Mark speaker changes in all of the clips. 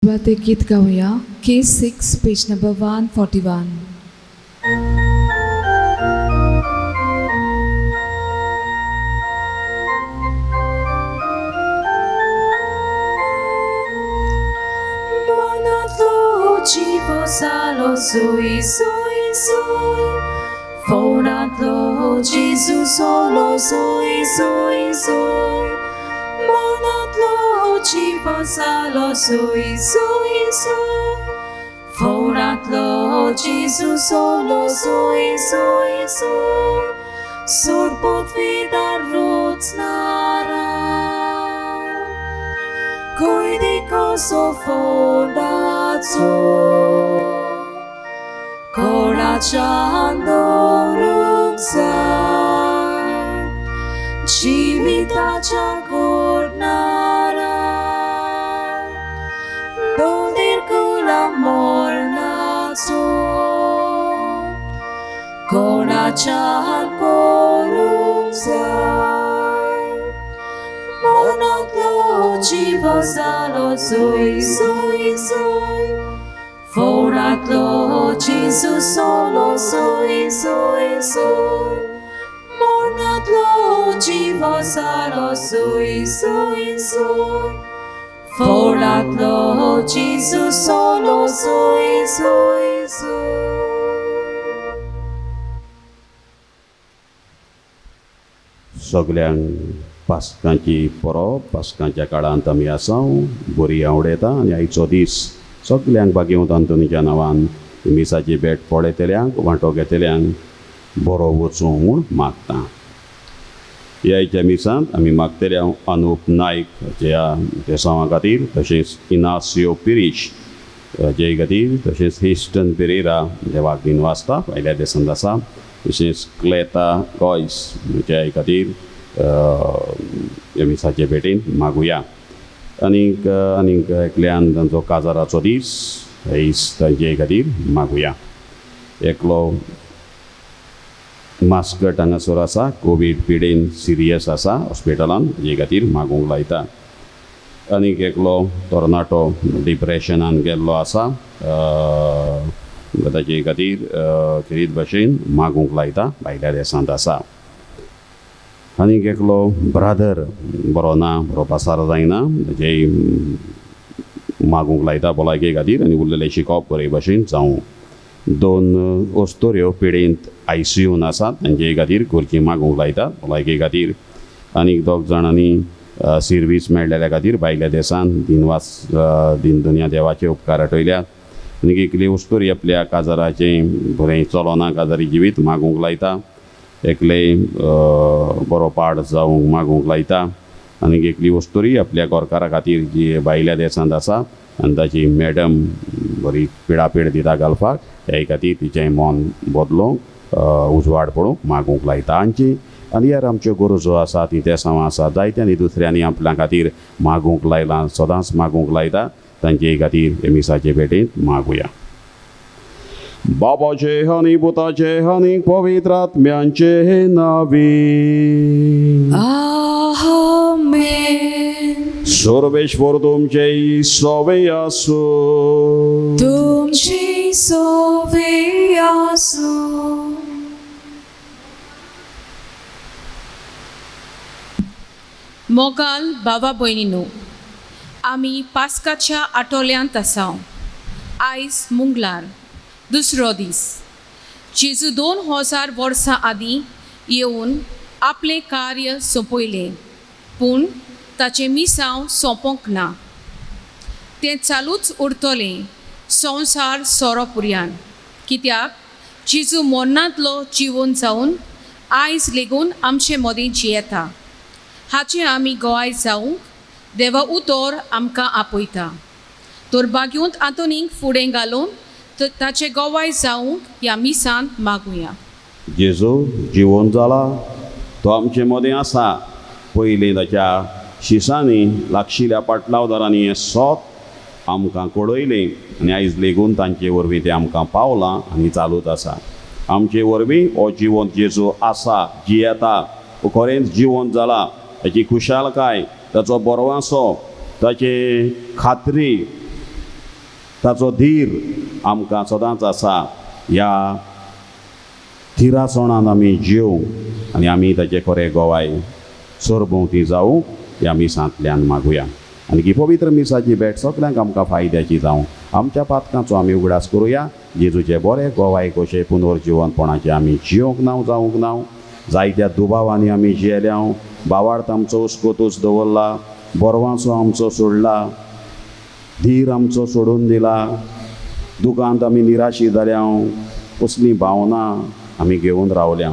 Speaker 1: ते गीत गाऊया. केस 6 page number 141.
Speaker 2: Cibo salo sui sui sui Fonatlo Gesù solo sui sui sui Monatlo cibo salo sui sui sui Fonatlo Gesù solo sui sui sui Sorbot vidar rutsnara Koidiko sofondazo Korachando rungsa Jivitacha kornara Dodir kula mornazo Korachan korungsa Monatlo cibo salo sui sui sui Fonatlo Gesù solo sui sui sui Monatlo cibo salo sui sui sui Fonatlo Gesù solo sui sui sui
Speaker 3: सगळ्यांक पास्कांची परब पास्कांच्या काळांत आमी आसां बरी आवडेता आनी आयचो दीस सगळ्यांक भाग्यवंत अंतोनीच्या नांवान मिसाची भेट पळयतल्यांक वांटो घेतल्यांक बरो वचूं म्हूण मागता. ह्या मिसांत आमी मागतले अनूप नायक जे सांवा खातीर तशेंच इनासियो पिरीश जे खातीर तशेंच हिस्टन पेरेरा जे वागडीन वाचता भायल्या देशांत आसा तशेंच क्लेता गॉयस जे खातीर मिसाचे भेटेन मागुया. आनीक एकल्यान तांचो काजाराचो दीस तांचे खातीर मागुया. एकलो मास्कट हांगासर आसा कोवीड पिडेन सिरियस आसा हॉस्पिटलान जे खातीर मागूंक लायता. आनीक एकलो तोरणाटो डिप्रेशनान गेल्लो आसा ताचे खातीर खेरीत भाशेन मागूंक लायता भायल्या देशांत आसा. आनीक एकलो ब्रादर बरो ना बरो पासार जायना जे मागूंक लायता भलायके खातीर आनी उरलेले शिकोवप बरे भाशेन जावं. 2 ओस्तोऱ्यो पिडेंत ICUन आसात तांचे खातीर खुर्ची मागूंक लायतात भलायके खातीर. आनीक 2 जाणांनी सर्वीस मेळ्ळेल्या खातीर भायल्या देशांत दीन दुनिया देवाचे उपकार आठयल्यात. आनीक एकली ओस्तोरी आपल्या काजाराचें बरें चलोना काजारी जिवीत मागूंक लायता. एकले बरो पाड जावंक मागूंक लायता. आनीक एकली ओस्तोरी आपल्या गोरकारा खातीर जी भायल्या देशांत आसा आनी ताची मॅडम बरी पिडापीड दिता घालपाक हे खातीर तिचें मन बदलूंक उजवाड पडूंक मागूंक लायता. आनी ह्या आमच्यो गरजो आसा ती त्या सांवा आसा जायत्यांनी दुसऱ्यांनी आपल्या खातीर मागूंक लायलां सदांच मागूंक लायता तांचे खातीर हे मिसाचे भेटेंत मागुया. बाबाचे आनी पुताचे आनी पवित्र आत्म्यांचे नांवी
Speaker 2: Amen.
Speaker 3: सर्वेश्वर तुमचे सवे आसूं.
Speaker 2: तुमची सोवे आसूं.
Speaker 4: मोगाल बाबा भयणीनो, आमी पास्काच्या आठवल्यांत आसां. आयज मुंगलार दुसरो दीस. जेजू 2000 वर्सां आदीं येवन आपलें कार्य सोंपयलें पूण ताचें मिसांव सोंपोंक ना. तें चालूच उरतलें संवसार सोरोपर्यंत कित्याक जेजू मरणांतलो जिवंत जावन आयज लेगून आमचे मदीं जियेता हाचें आमी गोवाय जावंक देवा उतर आमकां आपयता. तर भाग्यवंत आंतोनीक फुडें घालून ताचे गोवाय जावंक ह्या मिसांत मागुया.
Speaker 3: जेजू जिवंत जाला तो आमचे मदें आसा. पयलीं ताच्या शिसांनी लागशिल्ल्या पाटलावदारांनी हें सोत आमकां कळयलें आनी आयज लेगून तांचे वरवीं तें आमकां पावलां आनी चालूच आसा. आमचे वरवीं हो जिवंत जेजू आसा जियेता खरेंच जिवंत जाला ताची खुशालकाय ताचो बरवासो ताचे खात्री ताचो धीर आमकां सदांच आसा. ह्या थिरासणान आमी जिवूं आनी आमी ताचे खरें गोवाय सरभोंवती जावं ह्या मिसांतल्यान मागुया. आनी ही पवित्र मिसाची भेट सगळ्यांक आमकां फायद्याची जावं. आमच्या पातकांचो आमी उगडास करुया. जेजूचे बरे गोवाय कशे पुनर्जिवनपणाचे आमी जिवंक नांव जावंक नांव. जायत्या दुबावांनी आमी जियेल्या. बावार्थ आमचो उस्कोतूच दवरला. बोरवांचो आमचो सोडला. धीर आमचो सोडून दिला. दुखांत आमी निराशी जाल्या. कसली भावना आमी घेवन रावल्या.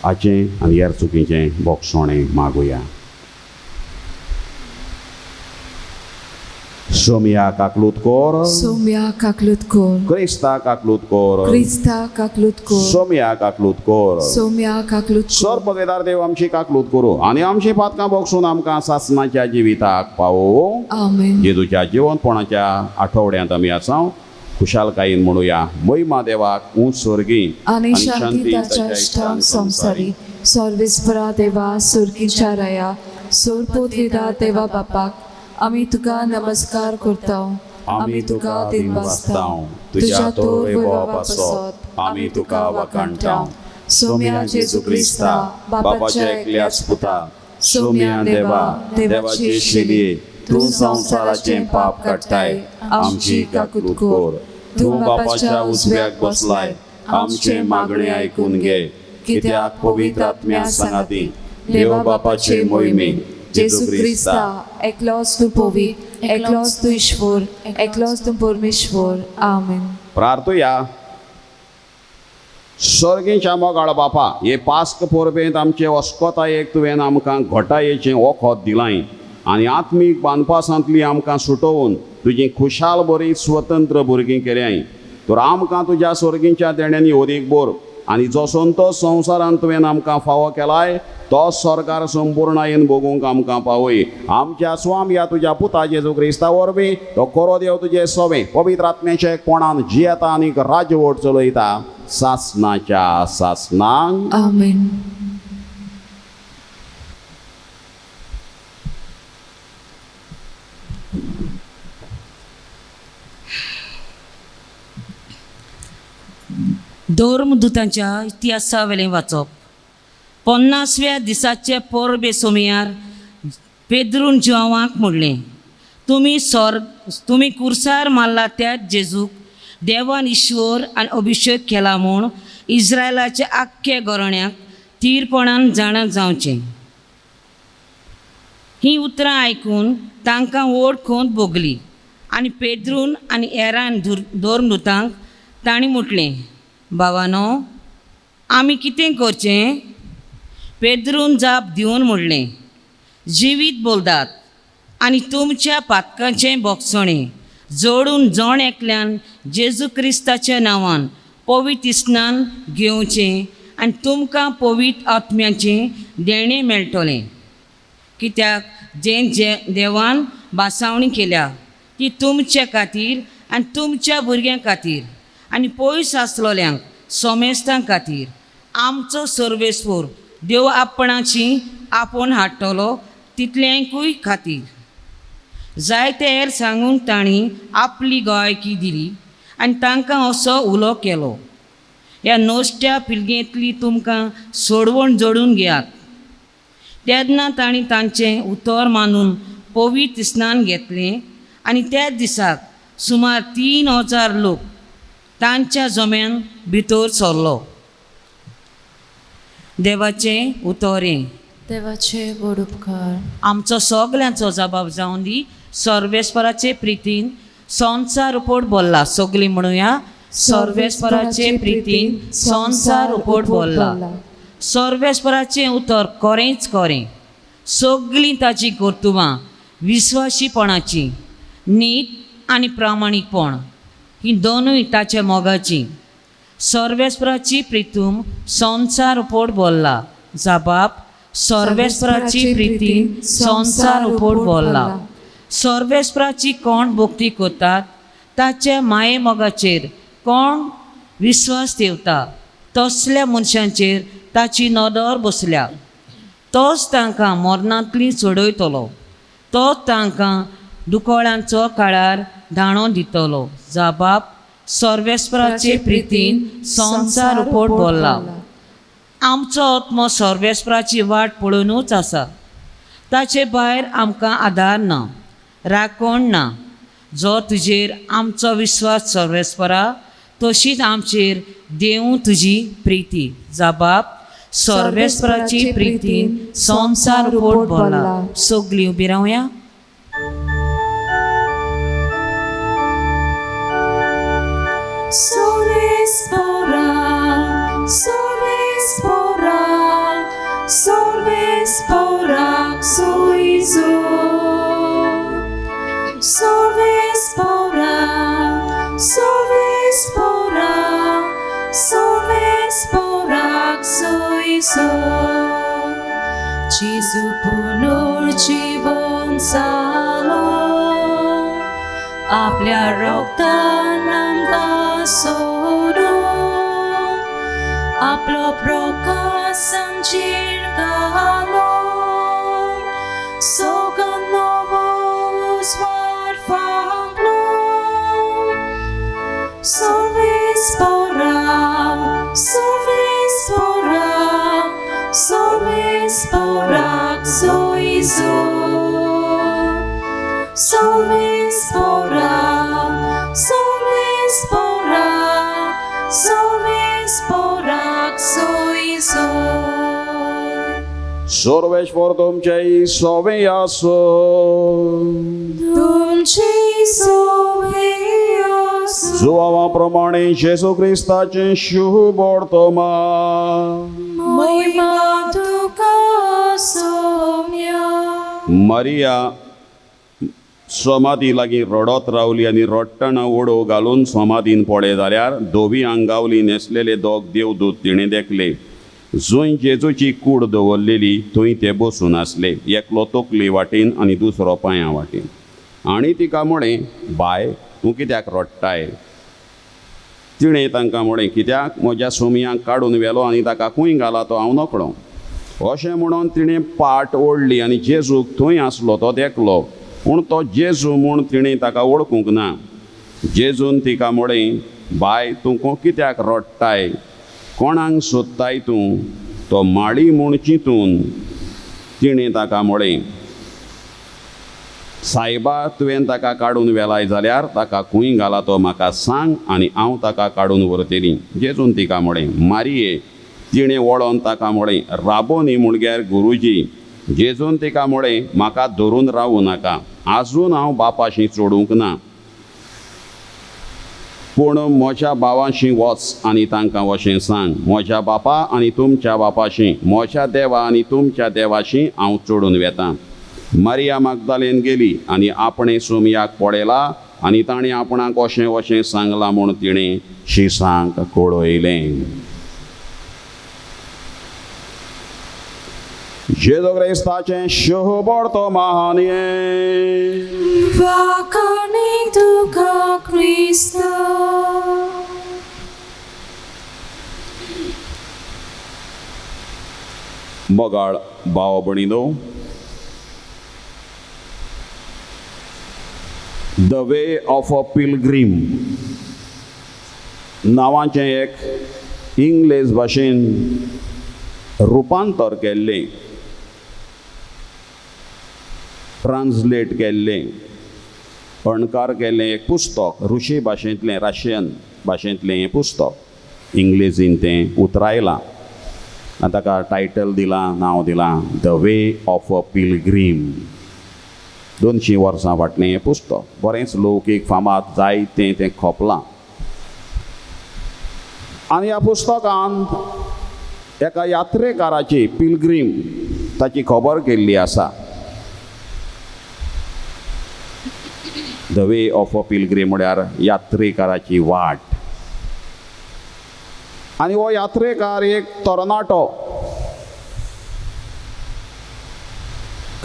Speaker 3: हाचें आनी हेर चुकीचें बोगसोणें मागुया. सोम्या काकलूत कोर,
Speaker 1: सोम्या काकलूत कोर,
Speaker 3: क्रिस्ता काकलूत कोर,
Speaker 1: क्रिस्ता काकलूत कोर,
Speaker 3: सोम्या काकलूत कोर.
Speaker 1: सोम्या काकलूत कोर.
Speaker 3: सर पगेदार देव आमची काकलूत करू आनी आमची पातकां बोगसून आमकां सासणाच्या जिविताक पावो.
Speaker 1: आमेन.
Speaker 3: जेजूच्या जिवनपणाच्या आठवड्यांत आमी आसा. खुशालकायेन म्हणुया महिमा देवाक उंच स्वर्गी
Speaker 1: आनी शांती ताच्या इश्टांक संवसारी. सर्वेस्परा देवा सुर्गीच्या राया सोरपोतविदा देवा बापाक आमी तुका नमस्कार करता. आमी तुका दिनवासता. तुज्या तोर वैभवा पासत आमी तुका वखाणटा. सोम्या जेजू क्रिस्ता बापाच्या एकल्याच पुता. सोम्या देवा देवाची शिली तूं संवसाराचें पाप काडटाय. आमची काकूत कोर. तूं बापाच्या उजव्याक बसलाय. आमचें मागणें आयकून घे. कित्याक पवित्र आत्म्या सांगाती देवा बापाचे मोहिमे. जेजू क्रिस्ता एकलोच तूं पवित्र, एकलोच तूं ईश्वर, एकलोच तूं परमेश्वर. आमेन.
Speaker 3: प्रार्थुया. सर्गेच्या मोगाळ बापा, हे पास्क परबेंत आमचे वस्कोतायेक तुवें आमकां घोटायेचें वखद दिलाय आनी आत्मीक बांदपासांतली आमकां सुटोवन तुजी खुशाल बरी स्वतंत्र भुरगीं केल्याय. तर आमकां तुज्या सर्गीच्या देण्यांनी ओदीक बोर आनी जो संतोश संवसारांत तुवें आमकां फावो केलाय तो सरकार संपूर्णायेन भोगूंक आमकां पावय. आमच्या स्वाम या तुज्या पुता जेजू क्रिस्ता वरवीं तो खरो देव तुजे सोबे पवित्र आत्म्याच्या कोणान जियेता आनी राज्यवट चलयता सासणाच्या सासणांक.
Speaker 1: आमेन.
Speaker 5: धर्मदुतांच्या इतिहासा वेलें वाचप. 50व्या दिसाचे परबे सोमयार पेद्रून जिवांक म्हणलें, तुमी कुर्सार मारला त्या जेजूक देवान ईश्वर आनी अभिशेक केला म्हूण इस्रायलाच्या आख्ख्या घराण्याक थीरपणान जाणा जावचें. ही उतरां आयकून तांकां ओळखून भोगली आनी पेद्रून आनी हेरान धर्मदुतांक तांणी म्हटलें, भावानो आमी कितें करचें? पेद्रून जाप दिवन म्हणलें, जिवीत बोलतात आनी तुमच्या पातकांचें बोगसणें जोडून जण एकल्यान जेजू क्रिस्ताच्या नांवान पवित्र स्नान घेवचें आनी तुमकां पवित्र आत्म्याचें देणें मेळटलें. कित्याक जे देवान बासावणी केल्या ती तुमच्या खातीर आनी तुमच्या भुरग्यां खातीर आनी पयस आसलोल्यांक सोमेस्तां खातीर आमचो सर्वेस्वर देव आपणाची आपोवन हाडटलो तितल्यांकूय खातीर. जायते हेर सांगून तांणी आपली गोंयकी दिली आनी तांकां असो उलो केलो, ह्या नोश्ट्या पिळगेंतली तुमकां सोडवण जोडून घेयात. तेन्ना तांणी तांचें उतर मानून पवित्र स्नान घेतलें आनी त्या दिसाक सुमार 3000 लोक तांच्या जम्यान भितर सरलो. देवाचें उतोरें.
Speaker 2: देवाचे व्हड उपकार.
Speaker 5: आमचो सगल्यांचो जबाब जावन दी. सर्वेस्पराचे प्रितीन संवसार उपोट बोल्ला. सगलीं म्हणुया, सर्वेस्पराचे प्रितीन संवसार उपोट बोल्ला. सर्वेस्पराचें उतर खरेंच खरें. सगलीं ताची कर्तुवां विस्वाशीपणाची, नीत आनी प्रामाणीकपण ही दोनूय ताच्या मोगाची. सर्वेस्पराची प्रितूम संवसार उपोट बोल्ला. जबाब सर्वेस्पराची प्रितीन संवसार उपोट बोल्ला. सर्वेस्पराची कोण भक्ती करतात ताच्या माये मोगाचेर कोण विश्वास ठेवता तसल्या मनशांचेर ताची नदर बसल्या. तोच तांकां मरणांतली सोडयतलो. तो तांकां दुकोळ्यांचो काळार दाणो दितलो जा बाप सर्वेस्पराचे प्रितीन संसार उपोट बोल्ला. आमचो आत्मो सर्वेस्पराची वाट पळोवनूच आसा. ताचे भायर आमकां आदार ना, राखण ना. जो तुजेर आमचो विश्वास सर्वेस्परा तशीच आमचेर देव तुजी प्रिती जा बाप सर्वेस्पराची प्रितीन संसार उपोट बोल्ला. सगळीं उबी रावया.
Speaker 2: Solvespora, solvespora, solvespora, soizo. Solvespora, solvespora, solvespora, soizo. Jesu पुनर्जीवन जालो, आपल्या रक्तान आमकां सोडून आपलो प्रकाश आमचेर घालून सगळ्यां नवो उजवाड फागलो. Solvespora, solvespora, solvespora, soizo. Solvespora, solvespora, solvespora, soizo.
Speaker 3: Sarveshwar तुमचेय सोवे आसो.
Speaker 2: तुमची सोवे आसो.
Speaker 3: जुवावा प्रमाणे जेसू क्रिस्ताचे शुभ वर्तमान.
Speaker 2: महिमा तुका सौम्या.
Speaker 3: मारिया समाधी लागीं रडत रावली आनी रडटना ओडो घालून समाधीन पडले जाल्यार दोवी आंगावली न्हेसलेले दोग देवदूत तिणें देखले. जंय जेजूची कूड दवरलेली थंय ते बसून आसले, एकलो तकली वाटेन आनी दुसरो पांयां वाटेन. आनी तिका म्हळें, बाय तूं कित्याक रडटाय? तिणें तांकां म्हळें, कित्याक म्हज्या सोमयांक काडून व्हेलो आनी ताका खंय घाला तो हांव नकळो. अशें म्हणून तिणें पाट ओडली आनी जेजूक थंय आसलो तो देखलो, पूण तो जेजू म्हूण तिणें ताका वळखूंक ना. जेजून तिका म्हळें, बाय तूं कित्याक रडटाय? कोणाक सोदताय तूं? तो माळी म्हूण चिंतून तिणें ताका म्हळें, सायबा तुवें ताका काडून व्हेलाय जाल्यार ताका खंय घाला तो म्हाका सांग आनी हांव ताका काडून व्हरतलीं. जेजून तिका म्हळें, मारिये. तिणें वळोन ताका म्हळें, राबोनी म्हणल्यार गुरुजी. जेजून तिका म्हळें, म्हाका धरून रावूं नाका, आजून हांव बापाशी चोडूंक ना. पूण म्हज्या भावांशी वच आनी तांकां अशें सांग, म्हज्या बापा आनी तुमच्या बापाशी, म्हज्या देवा आनी तुमच्या देवाशी हांव चोडून वेतां. मारिया मागदालेन गेली आनी आपणे सोमयाक पळयला आनी ताणें आपणाक अशें अशें सांगलां म्हूण तिणें शिसांक कळयलें. जेजू क्रिस्ताचें शुभ वर्तमान.
Speaker 2: वाखाणी तुका क्रिस्त.
Speaker 3: मोगाळ भाव भयणीनो, द वे ऑफ अ पिलग्रीम नांवाचें एक इंग्लीश भाशेन रुपांतर केल्लें, ट्रान्सलेट केल्लें, अणकार केल्लें एक पुस्तक, रुशी भाशेंतलें, रशियन भाशेंतलें हें पुस्तक इंग्लिशीन तें उतरायलां. आनी ताका टायटल दिलां, नांव दिलां, द वे ऑफ अ पिलग्रीम. 200 वर्सां फाटलें हें पुस्तक, बरेंच लौकीक फामाद जायतें तें खोपलां. आनी ह्या पुस्तकांत एका यात्रेकाराची, पिलग्रीम ताची खबर केल्ली आसा. द वे ऑफ अ पिलग्रीम म्हळ्यार यात्रेकाराची वाट. आनी हो यात्रेकार एक तरणाटो,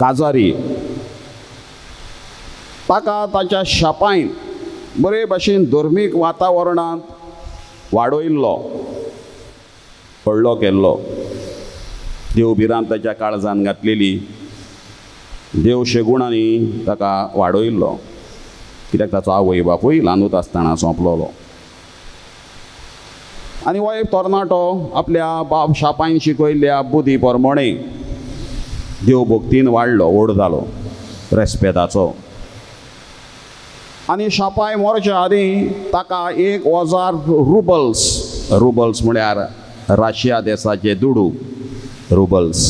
Speaker 3: काजारी. ताका ताच्या शापायन बरे भाशेन धर्मीक वातावरणांत वाडयल्लो, व्हडलो केल्लो. देवबिरांत ताच्या काळजान घातलेली, देव शेगुणांनी ताका वाडयल्लो. कित्याक ताचो आवय बापूय ल्हानूच आसतना सोंपलोलो. आनी हो एक तरणाटो आपल्या बाप शापायन शिकयल्ल्या बुदी प्रमाणे देवभक्तीन वाडलो, व्हड जालो रेस्पेदाचो. आनी शापाय मरच्या आदीं ताका 1000 रुबल्स म्हळ्यार रशिया देशाचे दुडू रुबल्स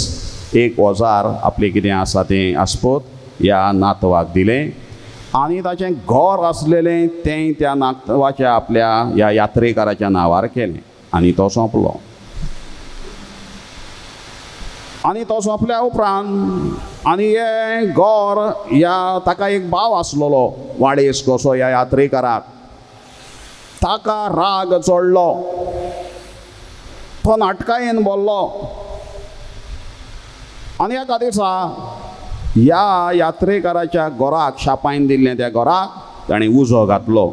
Speaker 3: 1000 आपलें कितें आसा तें आसपत ह्या नातवाक दिलें. आनी ताचें घर आसलेलें तें त्या नातवाच्या आपल्या ह्या यात्रेकाराच्या नांवार केलें आनी तो सोंपलो. आनी तो सोंपल्या उपरांत आनी हें घर ह्या ताका एक भाव आसलोलो वाडेस कसो ह्या यात्रेकाराक. ताका राग चडलो, तो नाटकायेन बोल्लो आनी एका दिसा ह्या यात्रेकाराच्या घराक शापायन दिल्लें त्या घराक ताणें उजो घातलो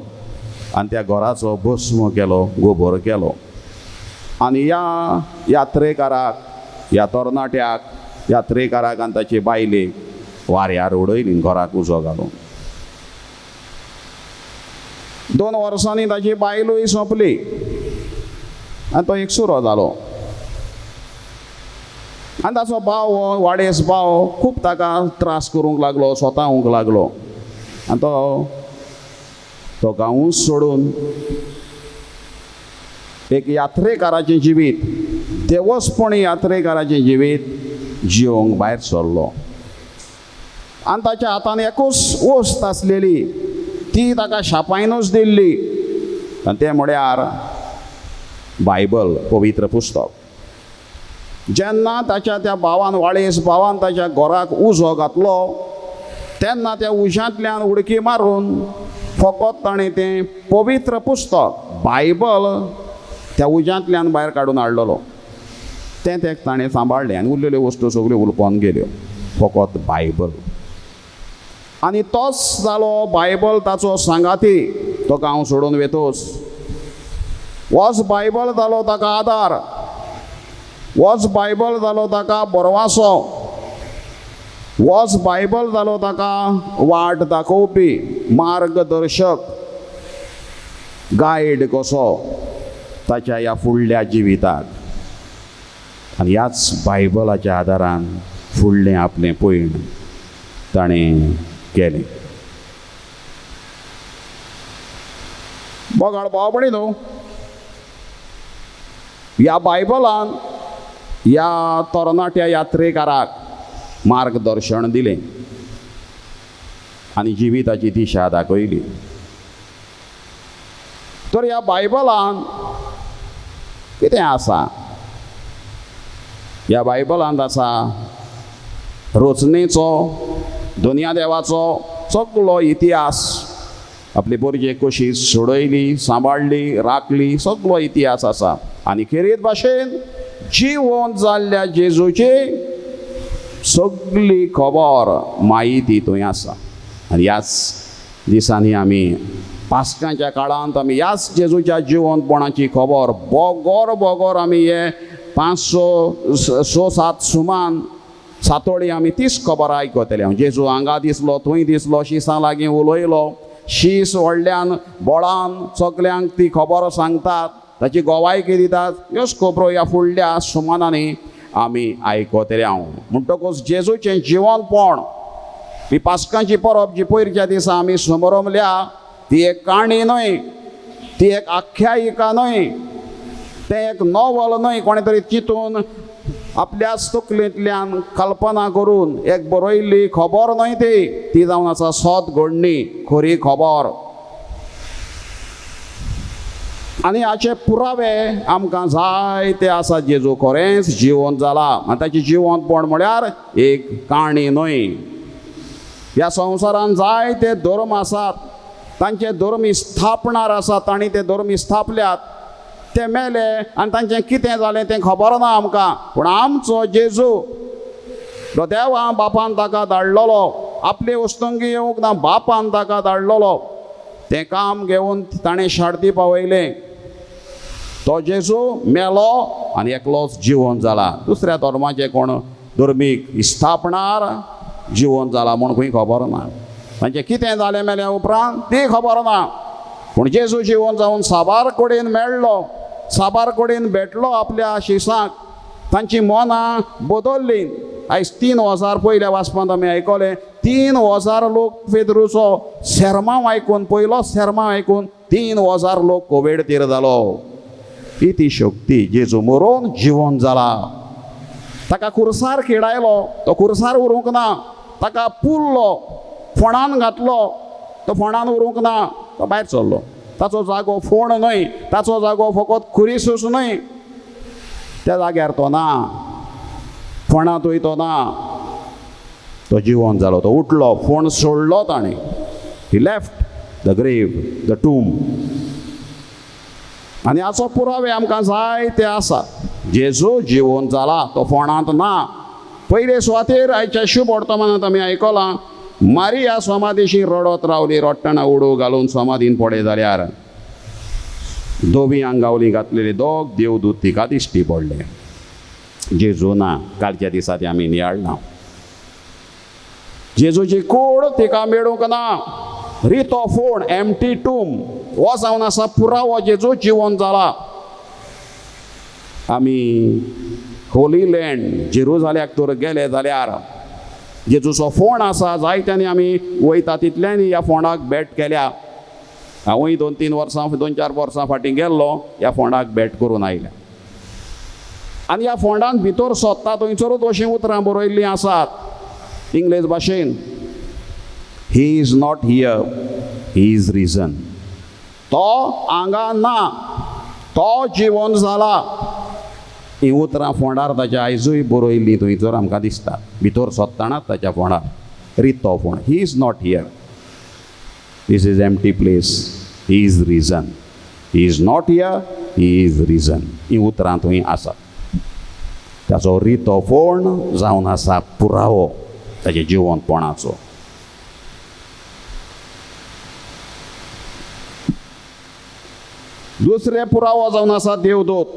Speaker 3: आनी त्या घराचो भस्म केलो, गोबर केलो. आनी ह्या यात्रेकाराक, ह्या तरणाट्याक, यात्रेकाराक आनी ताचे बायलेक वाऱ्यार उडयली घराक उजो घालून. 2 वर्सांनी ताची बायलूय सोंपली आनी तो एकसुरो जालो. आनी ताचो भाव हो वाडेस भाव खूब ताका त्रास करूंक लागलो, स्वतावूंक लागलो. आनी तो गांवूच सोडून एक यात्रेकाराचें जिवीत, देवस्पणी यात्रेकाराचें जिवीत जिवंक भायर सरलो. आनी ताच्या हातान एकूच वस्त आसलेली ती ताका शापायनूच दिल्ली आनी तें म्हळ्यार बायबल, पवित्र पुस्तक. जेन्ना ताच्या त्या भावान, वाडेस भावान ताच्या घराक उजो घातलो तेन्ना त्या उज्यांतल्यान उडकी मारून फकत ताणें तें पवित्र पुस्तक बायबल त्या उज्यांतल्यान भायर काडून हाडलेलो. तें ताणें सांबाळलें आनी उरलेल्यो वस्तू सगळ्यो उलपोन गेल्यो, फकत बायबल. आनी तोच जालो बायबल ताचो सांगाती तो गांव सोडून वेतोच. होच बायबल जालो ताका आदार, होच बायबल जालो ताका बरवासो, होच बायबल जालो ताका वाट दाखोवपी, मार्गदर्शक, गायड कसो ताच्या ह्या फुडल्या जिविताक. आनी ह्याच बायबलाच्या आदारान फुडलें आपलें पैण ताणें केलें. बोगाळ भाव भयणीनो, ह्या बायबलान ह्या तरणाट्या यात्रेकाराक मार्गदर्शन दिलें आनी जिविताची दिशा दाखयली. तर ह्या बायबलान कितें आसा? ह्या बायबलांत आसा रचनेचो, दुनिया देवाचो सगळो इतिहास, आपली भुरगीं कशी सोडयली, सांबाळली, राखली, सगळो इतिहास आसा. आनी खेरीत भाशेन जिवंत जाल्ल्या जेजूची सगळी खबर माहिती थंय आसा. आनी ह्याच दिसांनी आमी पास्काच्या काळांत आमी ह्याच जेजूच्या जिवंतपणाची खबर बोगोर आमी हे 500-6-7 सुमान सातोळी आमी तीच खबर आयकतले. जेजू हांगा दिसलो, थंय दिसलो, शिसां लागीं उलयलो, शीस व्हडल्यान बळान सगल्यांक ती खबर सांगतात, ताची गोवायकी दितात. ह्योच खबरो ह्या फुडल्या सुमानांनी आमी आयकतले. म्हणटकूच जेजूचें जिवंतपण, ही पास्कांची परब जी पयरच्या दिसा आमी समरमल्या, ती एक काणी न्हय, ती एक आख्यायिका न्हय, तें एक नॉवल न्हय, कोणे तरी चिंतून आपल्याच तकलेंतल्यान कल्पना करून एक बरयल्ली खबर न्हय, ती जावन आसा सत घडणी, खरी खबर. आनी हाचे पुरावे आमकां जायते आसा. जेजू खरेंच जिवंत जाला आनी ताची जिवंतपण म्हळ्यार एक काणी न्हय. ह्या संवसारांत जायते धर्म आसात, तांचे धर्मी स्थापणार आसात, तांणी ते धर्मी स्थापल्यात, ते मेले आनी तांचें कितें जालें तें खबर ना आमकां. पूण आमचो जेजू, तो देवा बापान ताका धाडलेलो, आपले वस्तुंगी येवंक ना, बापान ताका धाडलेलो, तें काम घेवन ताणें शार्ती पावयलें. तो जेजू मेलो आनी एकलोच जिवंत जाला. दुसऱ्या धर्माचे कोण धर्मीक स्थापणार जिवंत जाला म्हूण खंय खबर ना. म्हणजे कितें जालें मेल्या उपरांत ती खबर ना. पूण जेजू जिवन जावन साबार कडेन मेळ्ळो, साबार कडेन भेटलो आपल्या शिसांक. तांची मनां बदललीं. आयज 3000 पयल्या वाचपांत आमी आयकलें 3000 लोक पेद्रूचो सेर्मांव आयकून, पयलो सेर्मांव आयकून 3000 लोक कोविडतीर जालो. इती शक्ती. जेजू मरून जिवन जाला. ताका खुर्सार खेळायलो, तो खुर्सार उरूंक ना. ताका पुरलो, फोंडान घातलो, तो फोंडान उरूंक ना. तो भायर सरलो. ताचो जागो फोंड न्हय, ताचो जागो फकत खुरीसूस न्हय, त्या जाग्यार तो ना. फोंडांतूय तो ना. तो जिवन जालो, तो उठलो, फोंड सोडलो ताणें. ही लेफ्ट द ग्रेव, द टूम. आनी हाचो पुरावे आमकां जायते आसा. जेजू जिवन जाला, तो फोंडांत ना. पयले सुवातेर आयच्या शुभ वर्तमानांत आमी आयकलां मारिया समाधीशी रडत रावली, रडटना उडो घालून समाधीन पडे जाल्यार दोवी आंगावली घातलेले दोग देवदूत तिका दिश्टी पडले. जेजू ना. कालच्या दिसा ती आमी नियाळना. जेजूची कूड तिका मेळूंक ना. रितो फोंड, एम्प्टी टूम, हो जावन आसा पुरावो जेजू जिवन जाला. आमी होली लँड जेरुजाल्याक तर गेले जाल्यार जेजूचो फोंड आसा. जायत्यांनी आमी वयता तितल्यांनी ह्या फोंडाक भेट केल्या. हांवूय 2-3 वर्सां 2-4 वर्सां फाटीं गेल्लो, ह्या फोंडाक भेट करून आयल्या. आनी ह्या फोंडान भितर सोदता थंयसरूच अशीं उतरां बरयल्लीं आसात इंग्लीश भाशेन. He is not here, he is reason. तो हांगा ना, तो जिवन जाला. ही उतरां फोंडार ताच्या आयजूय बरयल्लीं थंयसर आमकां दिसता. भितर सोदतानाच ताच्या फोंडार रितो फोंड. He is not here, this is empty place, he is risen. He is not here, he is risen. ही उतरां थंय आसात. ताचो रितो फोंड जावन आसा पुरावो ताचे जिवनपणाचो. दुसरे पुरावो जावन आसा देवदूत.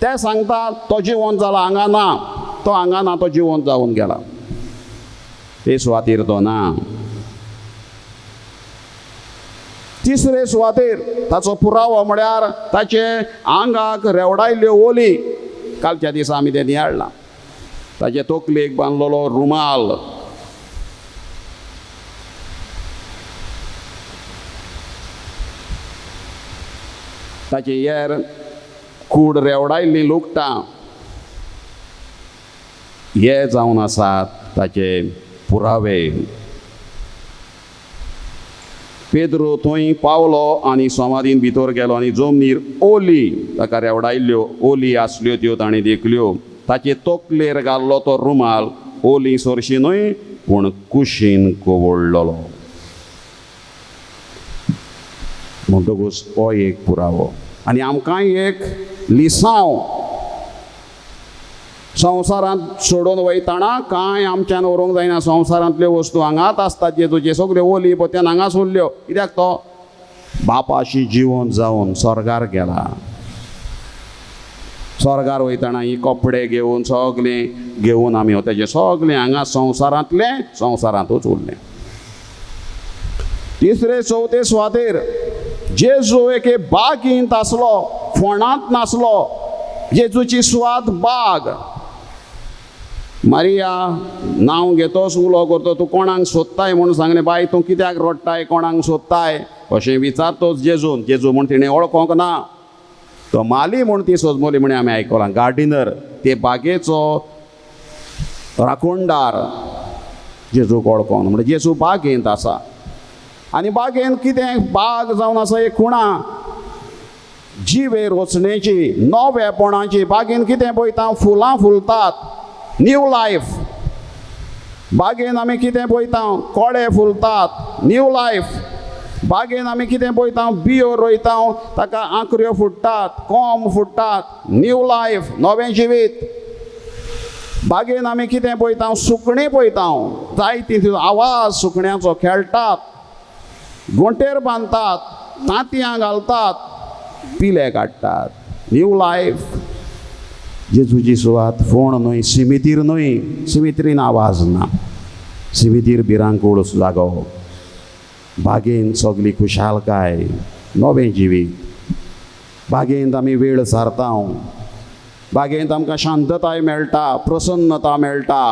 Speaker 3: ते सांगता तो जिवन जाला, हांगा ना. तो हांगा ना, तो जिवन जावन गेला. ते सुवातेर तो ना. तिसरे सुवातेर ताचो पुरावो म्हळ्यार ताचे आंगाक रेवडायल्ल्यो ओली. कालच्या दिसा आमी ते नियाळ्ळा. ताचे तकलेक बांदलेलो रुमाल. ताचे येर कूड रेवडायल्लीं लुगटां. हे जावन आसात ताचे पुरावे. पेद्रू थंय पावलो आनी समाधीन भितर गेलो आनी जमनीर ओली, ताका रेवडायल्ल्यो ओली आसल्यो त्यो ताणें देखल्यो. ताचे तकलेर घाल्लो तो रुमाल ओली सरशी न्हय पूण कुशीन कवळ्ळलो. म्हणटकूच हो एक पुरावो. आनी आमकांय एक लिसांव. संवसारांत सोडून वयताना कांय आमच्यान व्हरूंक जायना. संवसारांतल्यो वस्तू हांगाच आसतात. जेजूचे सगल्यो ओली पोत्यान हांगाच उरल्यो. कित्याक तो बापाशी जिवन जावन स्वर्गार गेला. स्वर्गार वयताना ही कपडे घेवन सगळें घेवन आमी तेजें सगळें हांगा संवसारांतलें संवसारांतूच उरलें. तिसरे चवथे सुवातेर जेजू एके बागेंत आसलो, फोंडांत नासलो. जेजूची सुवात बाग. मारिया नांव घेतोच उलो करतो, तूं कोणाक सोदताय म्हणून सांगलें. बाय तूं कित्याक रडटाय, कोणाक सोदताय अशें विचारतोच जेजून. जेजू म्हण तिणें वळखोंक ना. तो माली म्हूण ती सोजमोली म्हणे आमी आयकलां. गार्डिनर, ते बागेचो राखणदार जेजूक वळखोंक. म्हणजे जेजू बागेंत आसा. आनी बागेंत कितें बाग जावन आसा एक खुणा जिवे रचणेची, नवेपणाची. बागेंत कितें पळयता, फुलां फुलतात, न्यू लायफ. बागेंत आमी कितें पळयता, कोडे फुलतात, न्यू लायफ. बागेंत आमी कितें पळयता, बियो रोयता, ताका आंकऱ्यो फुट्टात, कोंब फुट्टात, न्यू लायफ, नवें जिवीत. बागेंत आमी कितें पळयता, सुकणीं पळयता. जायतीं आवाज सुकण्यांचो खेळटात, गोंटेर बांदतात, तांतयां घालतात, पिले काडटात, न्यू लायफ. जेजूची सुवात फोंड न्हय, सिमितीर न्हय. सिमितीरीन आवाज ना. सिमितीर भिरांकूळ जागो, बागेंत सगली खुशालकाय, नवें जिवीत. बागेंत आमी वेळ सारता, बागेंत आमकां शांतताय मेळटा, प्रसन्नता मेळटा.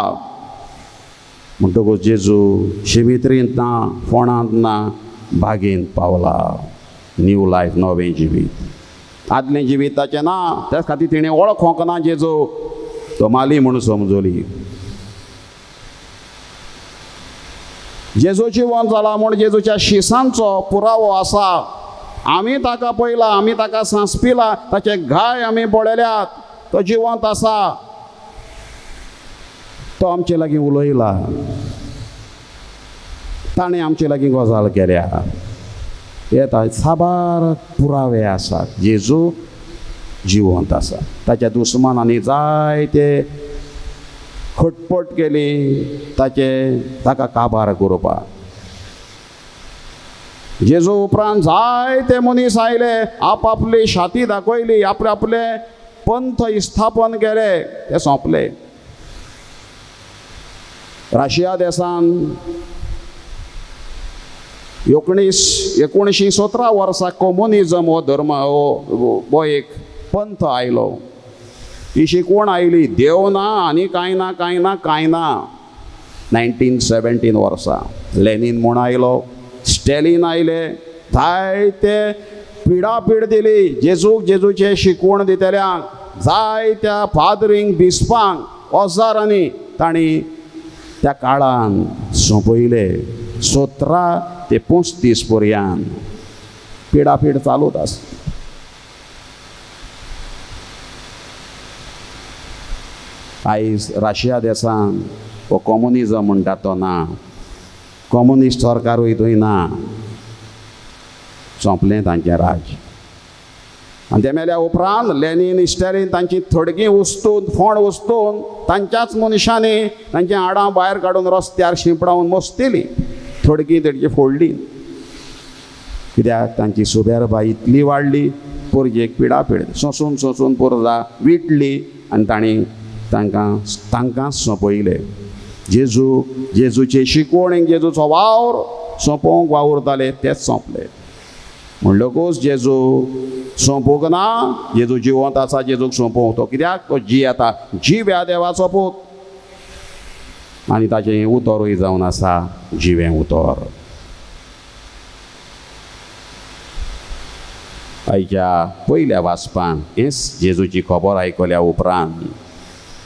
Speaker 3: म्हणटकूच जेजू शिमित्रींत ना, फोंडांत ना, बागेंत पावला. न्यू लायफ, नवें जिवीत. आदलें जिवीत ताचें ना, त्याच खातीर तिणें वळखोंक ना जेजू, तो माली म्हणून समजली. जेजू जिवंत जाला म्हूण जेजूच्या शिसांचो पुरावो आसा. आमी ताका पळयला, आमी ताका सांसपिला, ताचे घाय आमी पळयल्यात. तो जिवंत आसा, तो आमचे लागीं उलयला, ताणें आमचे लागीं गजाल केल्या. हे साबार पुरावे आसात. जेजू जिवंत आसा. ताच्या दुस्मानांनी जायते खटपट केली ताका काबार करपाक. जेजू उपरांत जायते मनीस आयले, आपआपली शाती दाखयली, आपले पंथ इस्थापन केले, ते सोंपले. रशिया देशांत 1917 वर्सा कम्युनिजम हो धर्म हो एक पंथ आयलो. ही शिकवण आयली, देव ना आनी कांय ना, कांय ना, कांय ना. 1917 वर्सा लेनीन म्हूण आयलो, स्टॅलिन आयले, जायते पिडापीड दिली जेजूचे शिकवण दितल्यांक, जायत्या फादरींक, बिस्पांक, ओझारांनी तांणी त्या काळान सोंपयले. 17 ते 35 पर्यंत पिडापीड चालूच आसा. आयज रशिया देशांत हो कम्युनिजम म्हणटा तो ना, कम्युनिस्ट सरकारूय थंय ना, सोंपलें तांचें राज. आनी ते मेल्या उपरांत लेनीन, स्टॅलिन तांची थडगी उस्तून, फोंड उस्तून तांच्याच मनशांनी तांचीं हाडां भायर काडून रस्त्यार शिंपडावन मोसतेली, थडगी तेडची फोडली. कित्याक तांची सुबेरबाय इतली वाडली, पुरजेक पिडापीड, सोंसून सोंसून पुरजा विटली आनी तांणी तांकां सोंपयले. जेजूचे शिकवणेक जेजूचो वावर सोंपोवंक वावुरताले तेच सोंपले. म्हणटकूच जेजू सोंपूंक ना, जेजू जिवंत आसा, जेजूक सोंपोवंक तो. कित्याक तो येता, जीव ह्या देवाचो पूत आनी ताचें उतरूय जावन आसा, जिवें उतर. आयच्या पयल्या वाचपान हेच जेजूची खबर आयकल्या उपरांत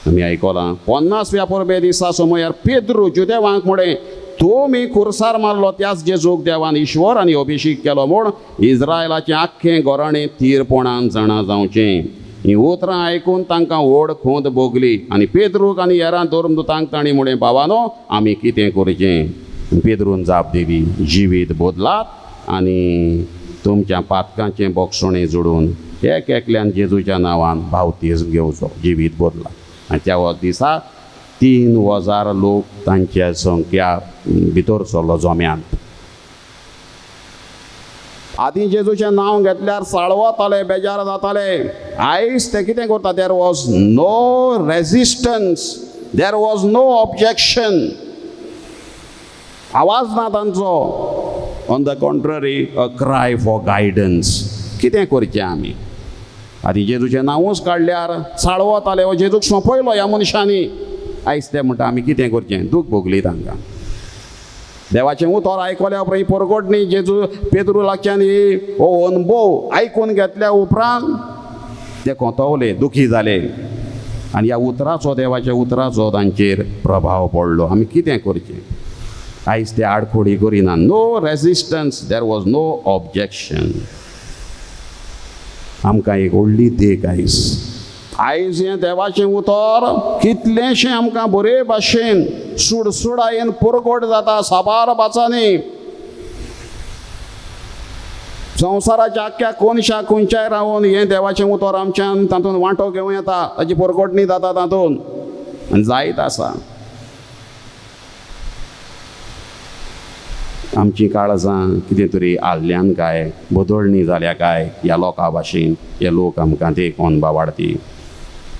Speaker 3: आमी आयकलां 50व्या परबे दिसा समयार पेद्रूचे देवांक म्हळें, तूं मी खुरसार मारलो त्याच जेजूक देवान ईश्वर आनी अभिषेक केलो म्हूण इस्रायलाचें आख्खें घराणें थीरपणान जाणा जावचें. हीं उतरां आयकून तांकां व्हड खोंत भोगली आनी पेद्रूक आनी हेरां धर्मदुतांक तांणी म्हळें, भावानो आमी कितें करचें? पेद्रून जाप दिली, जिवीत बदलात आनी तुमच्या पातकांचें बोगसणें जोडून एक एकल्यान जेजूच्या नांवान बावतीज घेवचो, जिवीत बदला. आनी त्या दिसा 3,000 लोक तांच्या संख्या भितर सरलो जोम्यांत. आदीं जेजूचें नांव घेतल्यार साळवताले, बेजार जाताले. आयज ते कितें करता? There was no resistance, there was no objection. आवाज ना तांचो. On the contrary a cry for guidance. कितें करचें आमी? आदीं जेजूचें नांवूच काडल्यार साळवताले, हो जेजूक सोंपयलो ह्या मनशांनी. आयज ते म्हणटा आमी कितें करचें? दूख भोगली तांकां. देवाचें उतर आयकल्या उपरांत ही परगटणी जेजू पेद्रू लागच्यान हो अनुभव आयकून घेतल्या उपरांत ते कोंतवले, दुखी जाले आनी ह्या उतराचो, देवाच्या उतराचो तांचेर प्रभाव पडलो. आमी कितें करचें? आयज ते आडखोडी करिना. No resistance, there was no objection. आमकां एक व्हडली देख आयज हें देवाचें उतर कितलेंशें आमकां बरे भाशेन सुडसुडायेन पुरगट जाता साबार बाचांनी. संवसाराच्या आख्ख्या कोनशा खंयच्याय रावून हें देवाचें उतर आमच्यान तातूंत वांटो घेवं येता, ताची पुरगटणी जाता तातूंत, आनी जायत आसा. आमची काळजां कितें तरी आल्ल्यान काय, बदलणी जाल्या काय ह्या लोकां भाशेन हे लोक आमकां देखून बावाडटी.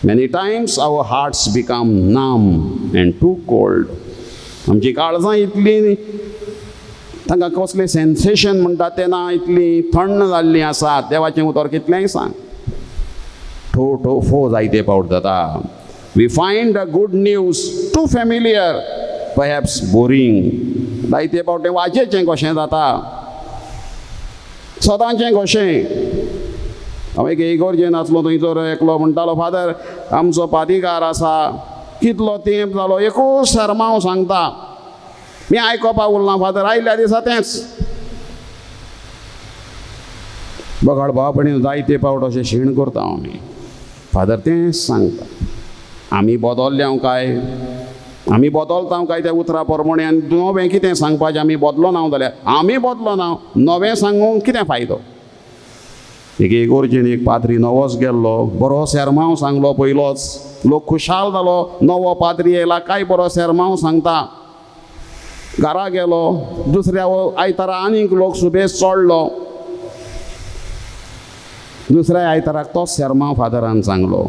Speaker 3: Many times our hearts become numb and too cold. आमची काळजां इतली तांकां कसलें सेन्सेशन म्हणटा तें ना, इतली थंड जाल्लीं आसात. देवाचें उतर कितलेंय सांग, ठो ठो फो जायते फावट जाता. We find the good news too familiar, perhaps boring. जायते फावट तें वाजेचें कशें जाता, सदांचें कशें. हांव एक इगोर्जेन आसलो, थंयसर एकलो म्हणटालो, फादर आमचो पादिकार आसा, कितलो तेंप जालो एकूच सरमांव सांगता, मी आयकोपाक उरना फादर. आयल्या दिसा तेंच बगाड भावपणीन जायते फावट अशें शीण करता आमी. फादर तेंच सांगता. आमी बदल्ल्या काय, आमी बदलता काय त्या उतरा प्रमाणे. आनी नवें कितें सांगपाचें, आमी बदलो ना जाल्यार आमी बदलो ना, नवें सांगूंक कितें फायदो. एक इगोर्जेन एक पाद्री नवोच गेल्लो, बरो सेरमांव सांगलो पयलोच, लोक खुशाल जालो, नवो पाद्री येयला, काय बरो सेरमांव सांगता. घरा गेलो, दुसऱ्या आयतारा आनीक लोक सुबेज चोडलो, दुसऱ्या आयताराक तोच सेरमांव फादरान सांगलो.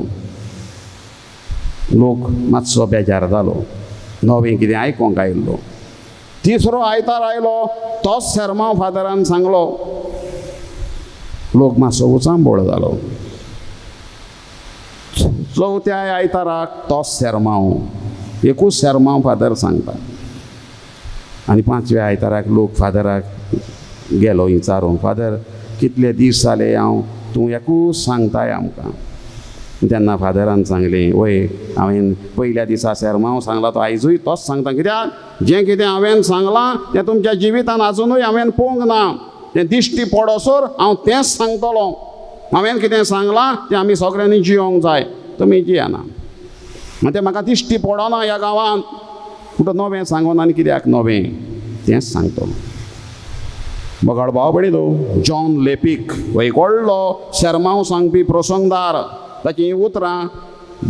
Speaker 3: लोक मातसो बेजार जालो, नवें कितें आयकोंक आयिल्लो. तिसरो आयतार आयलो, तोच सेरमांव फादरान सांगलो. लोक मातसो उचांबोळ जालो. चवथ्या आयताराक तोच सेरमांव, एकूच सेरमांव फादर सांगता. आनी पांचव्या आयताराक लोक फादराक गेलो विचारूंक, फादर कितले दीस जाले तूं एकूच सांगताय आमकां. तेन्ना फादरान सांगलें, वय हांवें पयल्या दिसा सेरमांव सांगला तो आयजूय तोच सांगता. कित्याक जें कितें हांवें सांगलां तें तुमच्या जिवितान आजुनूय हांवें पळोवंक ना. तें दिश्टी पडोसर हांव तेंच सांगतलो. हांवें कितें सांगलां तें आमी सगळ्यांनी जियोंक जाय, तुमी जियेना. आनी तें म्हाका दिश्टी पडना ह्या गांवांत. कुठं नवें सांगून आनी कित्याक नवें तेंच सांगतलो. बगाड भाव भयणीनो, जॉन लेपीक हो एक व्हडलो सेरमांव सांगपी प्रसंगदार. ताची उतरां,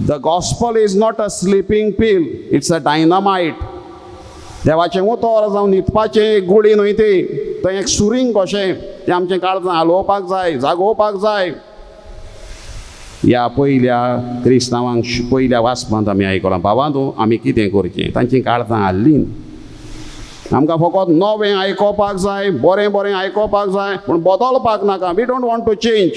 Speaker 3: the gospel is not a sleeping peel, it's a dynamite. देवाचें उतर जावन न्हिदपाचें गुळी न्हय ती, तें एक सुरींग कशें, तें आमचें काळजां हालोवपाक जाय, जागोवपाक जाय. ह्या पयल्या क्रिस्तांवांक पयल्या वाचपांत आमी आयकलां, भावांनो आमी कितें करचें. तांचीं काळजां हाल्लीं. आमकां फकत नवें आयकोपाक जाय, बरें बरें आयकोपाक जाय, पूण बदलपाक नाका. We don't want to change.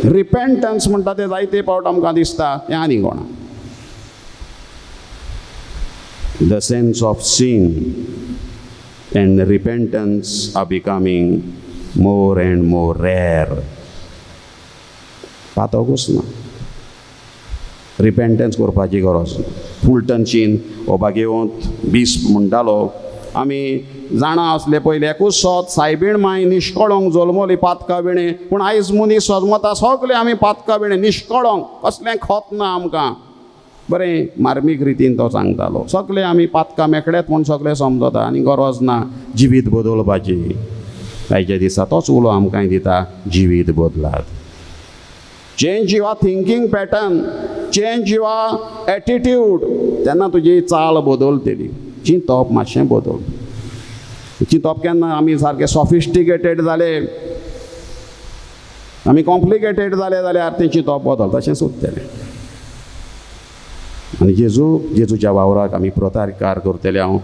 Speaker 3: Repentance म्हणटा तें जायते फावट आमकां दिसता तें आनी कोणा. The sense of sin and repentance are becoming more and more rare. पातोकूच ना. रिपेंटन्स करपाची गरज. फुलटनचीन ओबा घेवन बीस म्हणटालो, आमी जाणा आसले पयले एकूच सोत सायबीण माय निश्कळोंक जल्मली पातका विणे, पूण आयज मनीस सजमता सगळे आमी पातका विणे निश्कळोंक. कसलें खत ना आमकां. बरें मार्मीक रितीन तो सांगतालो, सगळे आमी पातका मेकळेत म्हूण सगळे समजता आनी गरज ना जिवीत बदलपाची. आयच्या दिसा तोच उलो आमकांय दिता, जिवीत बदलात. Change your thinking pattern, change your attitude. तेन्ना तुजी चाल बदलतली. चिंतप मातशें बदल. चिंतप केन्ना आमी सारके सॉफिस्टिकेटेड जाले, आमी कॉम्प्लिकेटेड जाले जाल्यार तें चिंतप बदल तशें सुद्दां. आनी जेजूच्या वावराक आमी प्रचार करतले हांव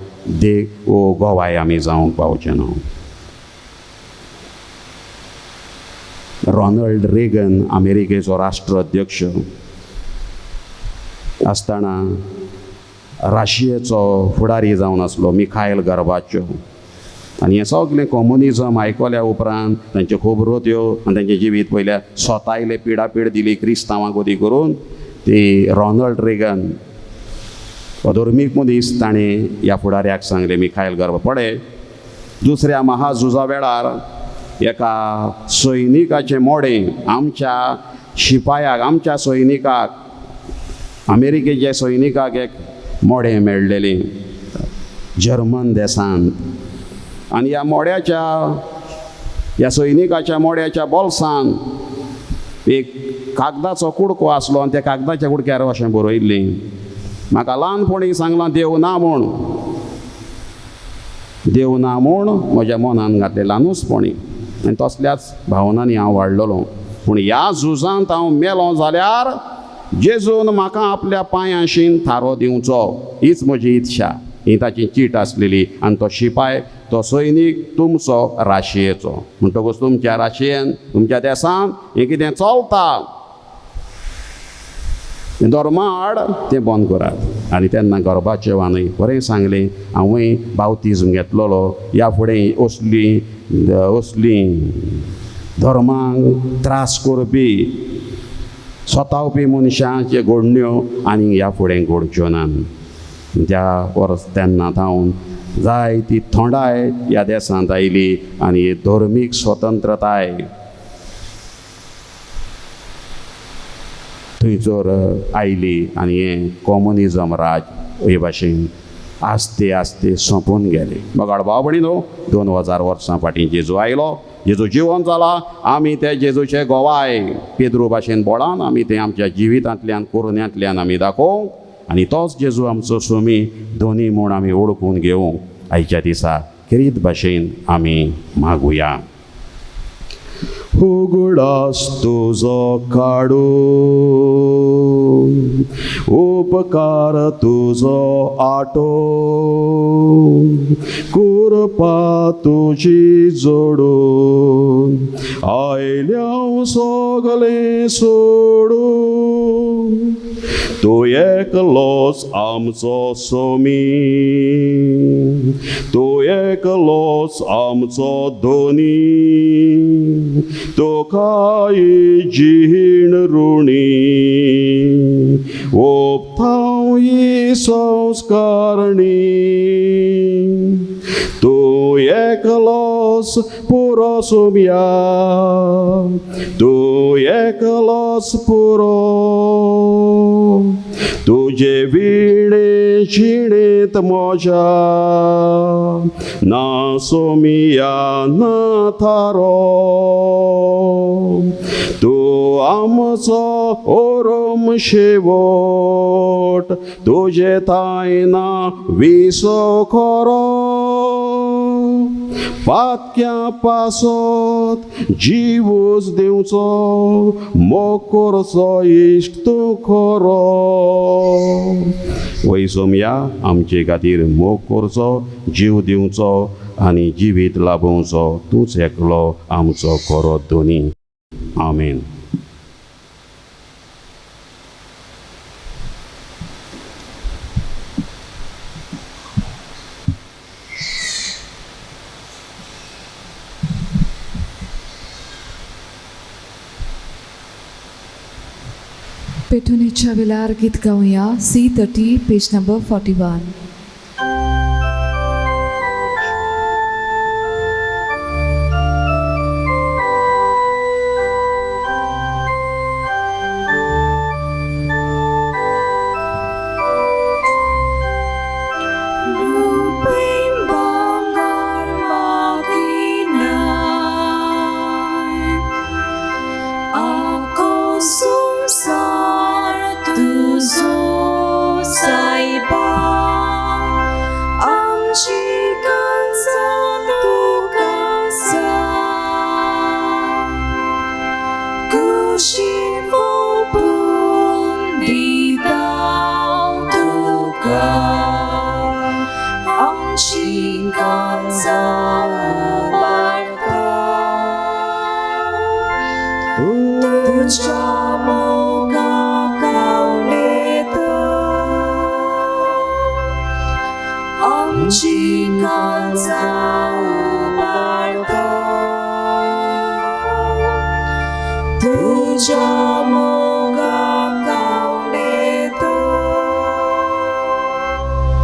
Speaker 3: गोवाय आमी जावंक पावचे ना. रॉनल्ड रेगन अमेरिकेचो राष्ट्राध्यक्ष आसतना राशियेचो फुडारी जावन आसलो मिखायल गोर्बाचोव. आनी हें सगळें कम्युनिजम आयकल्या उपरांत तांच्यो खबरो त्यो आनी तांचें जिवीत पयल्या स्वतायले पिडापीड दिली क्रिस्तांवांक उदी करून. ती रॉनल्ड रेगन अधर्मीक मनीस ताणें ह्या फुडाऱ्याक सांगलें, मिखायल गोर्बा, पळय दुसऱ्या महाझुजा वेळार एका सैनिकाचें मोडें आमच्या शिपायाक, आमच्या सैनिकाक, अमेरिकेच्या सैनिकाक एक मोडें मेळ्ळेलें जर्मन देशांत. आनी ह्या सैनिकाच्या मोड्याच्या बोल्सान एक कागदाचो कुडको आसलो आनी त्या कागदाच्या कुडक्यार अशें बरयल्लें, म्हाका ल्हानपणी सांगलां देव ना म्हूण. देव ना म्हूण म्हज्या मनान घातलें ल्हानूचपणी. आनी तसल्याच भावनांनी हांव वाडलेलो. पूण ह्या झुजांत हांव मेलो जाल्यार जेजून म्हाका आपल्या पांयाशीन थारो दिवचो हीच म्हजी इत्सा. ही ताची चीट आसलेली आनी तो शिपाय तो सैनीक तुमचो राशयेचो. म्हणटकूच तुमच्या राशयेन तुमच्या देसान हें कितें चलता धर्माड तें बंद करात. आनी तेन्ना गर्बाचेवानय बरें सांगलें हांवूय बावतिजम घेतलोलो. ह्या फुडें असली धर्मांक त्रास करपी सतावपी मनशांचे घडण्यो आनी ह्या फुडें घडच्यो नात. त्या वर्स तेन्ना थावन जायती थोंडाय ह्या देशांत आयली आनी धर्मीक स्वतंत्रताय थंयसर आयली आनी हें कॉम्युनिजम राज हे भाशेन आस्ते आस्ते सोंपून गेले. बगाड भाव भयणीनो 2000 वर्सां फाटीं जेजू आयलो, जेजू जिवंत जाला. आमी ते जेजूचे गोवाय पेद्रू भाशेन बोडान आमी तें आमच्या जिवितांतल्यान कोरोन्यांतल्यान आमी दाखोवंक आनी तोच जेजू आमचो स्वामी दोनी म्हूण आमी ओळखून घेवंक आयच्या दिसा खेरीत भाशेन आमी मागुया. उगडास तुजो काडून उपकार तुजो आटोवन कृपा तुजी जोडून आयल्या सगलें सोडून तूं एकलोच आमचो सोमी, तूं एकलोच आमचो दोनी, तुका जीण ऋणी ओपथांव ही संस्कारणी. तूं एकलोच पुरो सोम्या, तूं एकलोच पुरो. तुजे विणे जिणेंत मोज्या ना सोमिया ना थारो. तूं आमचो ओरोम शेवट, तुजे थाय ना विसो खरो. पातक्या पासत जिवूच दिवचो मोग करचो इश्ट तूं खरो. वै सोम्या आमचे खातीर मोग करचो, जीव दिवचो आनी जिवीत लाभोवचो तूंच एकलो आमचो खरो दोनी. आमेन.
Speaker 1: पेटुनीच्या वेळार गीत गाऊया. C30 page number 41.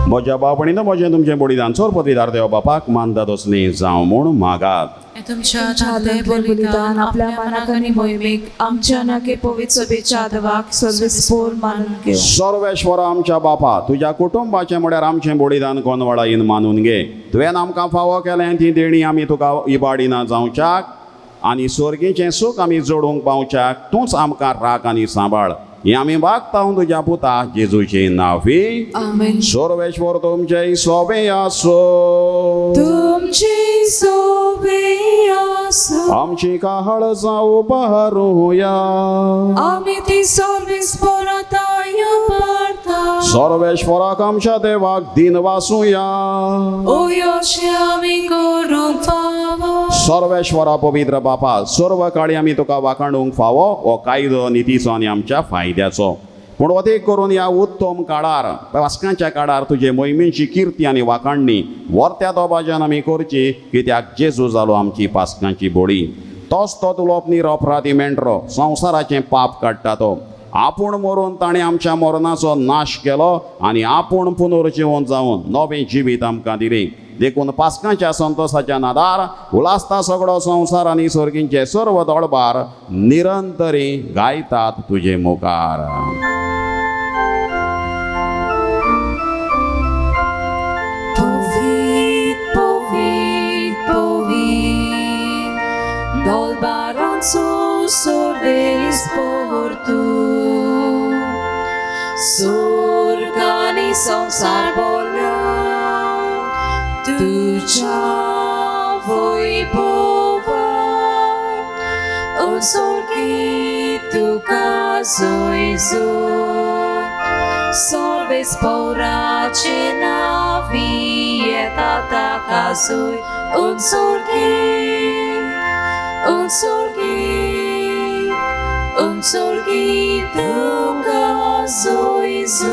Speaker 3: म्हज्या बापणीन म्हजें तुमचें बलिदान चोर पदवीदार देव बापाक मानता तसलीं जावं म्हूण मागात.
Speaker 2: तुमच्या आदले बलिदान आपल्या मनाक आनी मोहिमेक आमच्या नाके पवित्र सभेच्या आदवाक सर्वेस्पोर मानून घेव.
Speaker 3: सर्वेश्वर आमच्या बापा तुज्या कुटुंबाचें म्हळ्यार आमचें बलिदान कोनवळाईन मानून घे. तुवें आमकां फावो केलें ती देणी आमी तुका इबाडिना जावच्याक आनी स्वर्गीचें सूख आमी जोडूंक पावच्याक तूंच आमकां राख आनी सांबाळ. हें आमी मागता तुज्या पुता जेजूचें नांवी.
Speaker 1: आमेन.
Speaker 3: सर्वेश्वर तुमचें सोबें आसो.
Speaker 2: तुमची सोबे
Speaker 1: आसूं
Speaker 3: आमची काळजां उबारूया
Speaker 1: आमी ती सर्वीस परताय उबारता
Speaker 3: सर्वेश्वराक आमच्या देवाक दिन वासूया
Speaker 1: अशें आमी करूंक फावो
Speaker 3: सर्वेश्वरा पवित्र बापा सर्व काळी आमी तुका वाखाणूंक फावो हो कायदो नितीचो आनी आमच्या फायद्याचो पूण वतेक करून ह्या उत्तम काळार वास्कांच्या काळार तुजे मोहिमेची किर्ती आनी वाखाणणी वर्त्या दोबाज्यान आमी करची कित्याक जेजू जालो आमची पास्कांची बोडी तोच तो तुलोप निरपराधी मेंढरो संवसाराचें पाप काडटा तो आपूण मरून ताणें आमच्या मरणाचो नाश केलो आनी आपूण पुनर्जीवन जावन नवें जिवीत आमकां दिलें देखून पास्कांच्या संतोशाच्या नादार उलासता सगळो संवसार आनी सर्गींचे सर्व दळबार निरंतरी गायतात तुजे मुखार
Speaker 1: Dolbaranzo sordes por tu Surgani संसार बोल्या तुझ्या वैभवार उसर्गी तुका जोयजो सर्वेस पोराचे नावी येता ताका जोय Unsorgi तुका जोयजो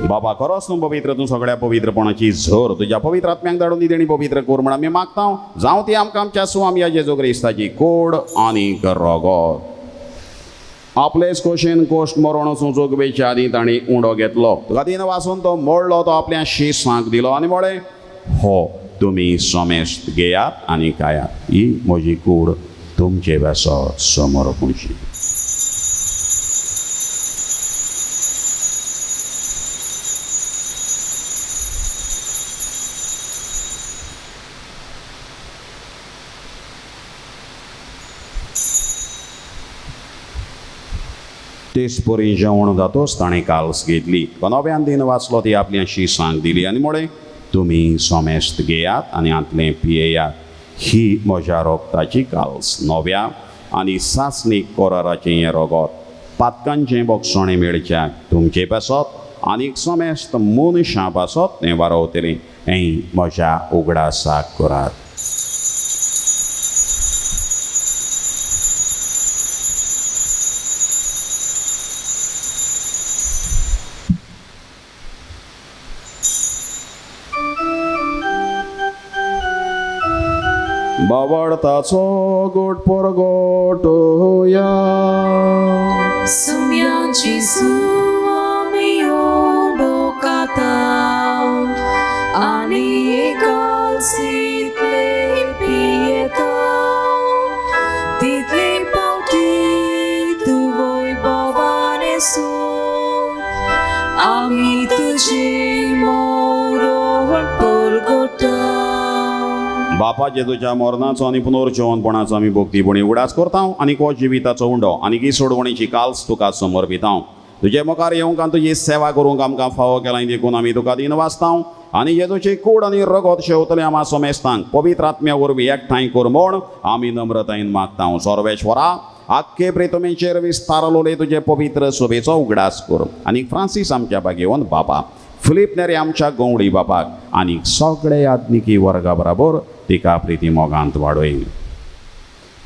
Speaker 3: बाबा खरोच तूं पवित्र तूं सगळ्या पवित्रपणाची झर तुज्या पवित्र आत्म्याक धाडून दी तेणी पवित्र कोर म्हण आमी मागता जावं ती आमकां आमच्या सुवाम्या जेजू क्रिस्ताची कोड आनी रगत आपलेच कोशेन कोश्ट मरण वचूं जोगवेच्या आदी ताणी उंडो घेतलो तुका दिन वाचून तो मोडलो तो आपल्या शिसांक दिलो आनी म्हळें हो तुमी सोमेस्त घेयात आनी खायात ही म्हजी कूड तुमचे वेसो समर्पणची तेच परी जेवण जातोच ताणें काल्स घेतली नव्यान दिन वाचलो ती आपल्या शिसांक दिली आनी म्हळें तुमी सोमेस्त घेयात आनी आतलें पियेयात ही म्हज्या रोगताची काल्स नव्या आनी सासणीक कोराराचें हें रगत पातकांचें बोगसणें मेळच्याक तुमचे पासत आनीक सोमेस्त मनशां पासत तें वारवतलें हें म्हज्या उगडासाक करात बावडताचो गोट परगोटोया
Speaker 1: सुम्यांची सुवामी ओडोकाता आनी एकाल्सितले पियेता तितले पावटी तूं वैभवाने सो आमी तुजे मोरोवण परगोटा
Speaker 3: बापा जेजूच्या मरणाचो आनी पुनर्जीवनपणाचो आमी भोक्तीपणी उडास करता आनी हो जिविताचो उंडो आनी ही सोडवणीची काल्स तुका समर्पिता तुजे मुखार येवंक आनी तुजी सेवा करूंक आमकां फावो केला देखून आमी तुका दिन वाचता आनी जेजूची कूड आनी रगत शेवतले आमा सोमेस्तांक पवित्र आत्म्या वरवीं एकठांय कर म्हूण आमी नम्रतायेन मागता सर्वेश्वरा आख्खे प्रेतमेचेर विस्तारलोले तुजे पवित्र सोबेचो उगडास कर आनी फ्रांसीस आमच्या बागेवन बापा फिलीप नेरे आमच्या गवळी बापाक आनी सगळे याज्ञिकी वर्गा बरोबर तिका प्रिती मोगांत वाडय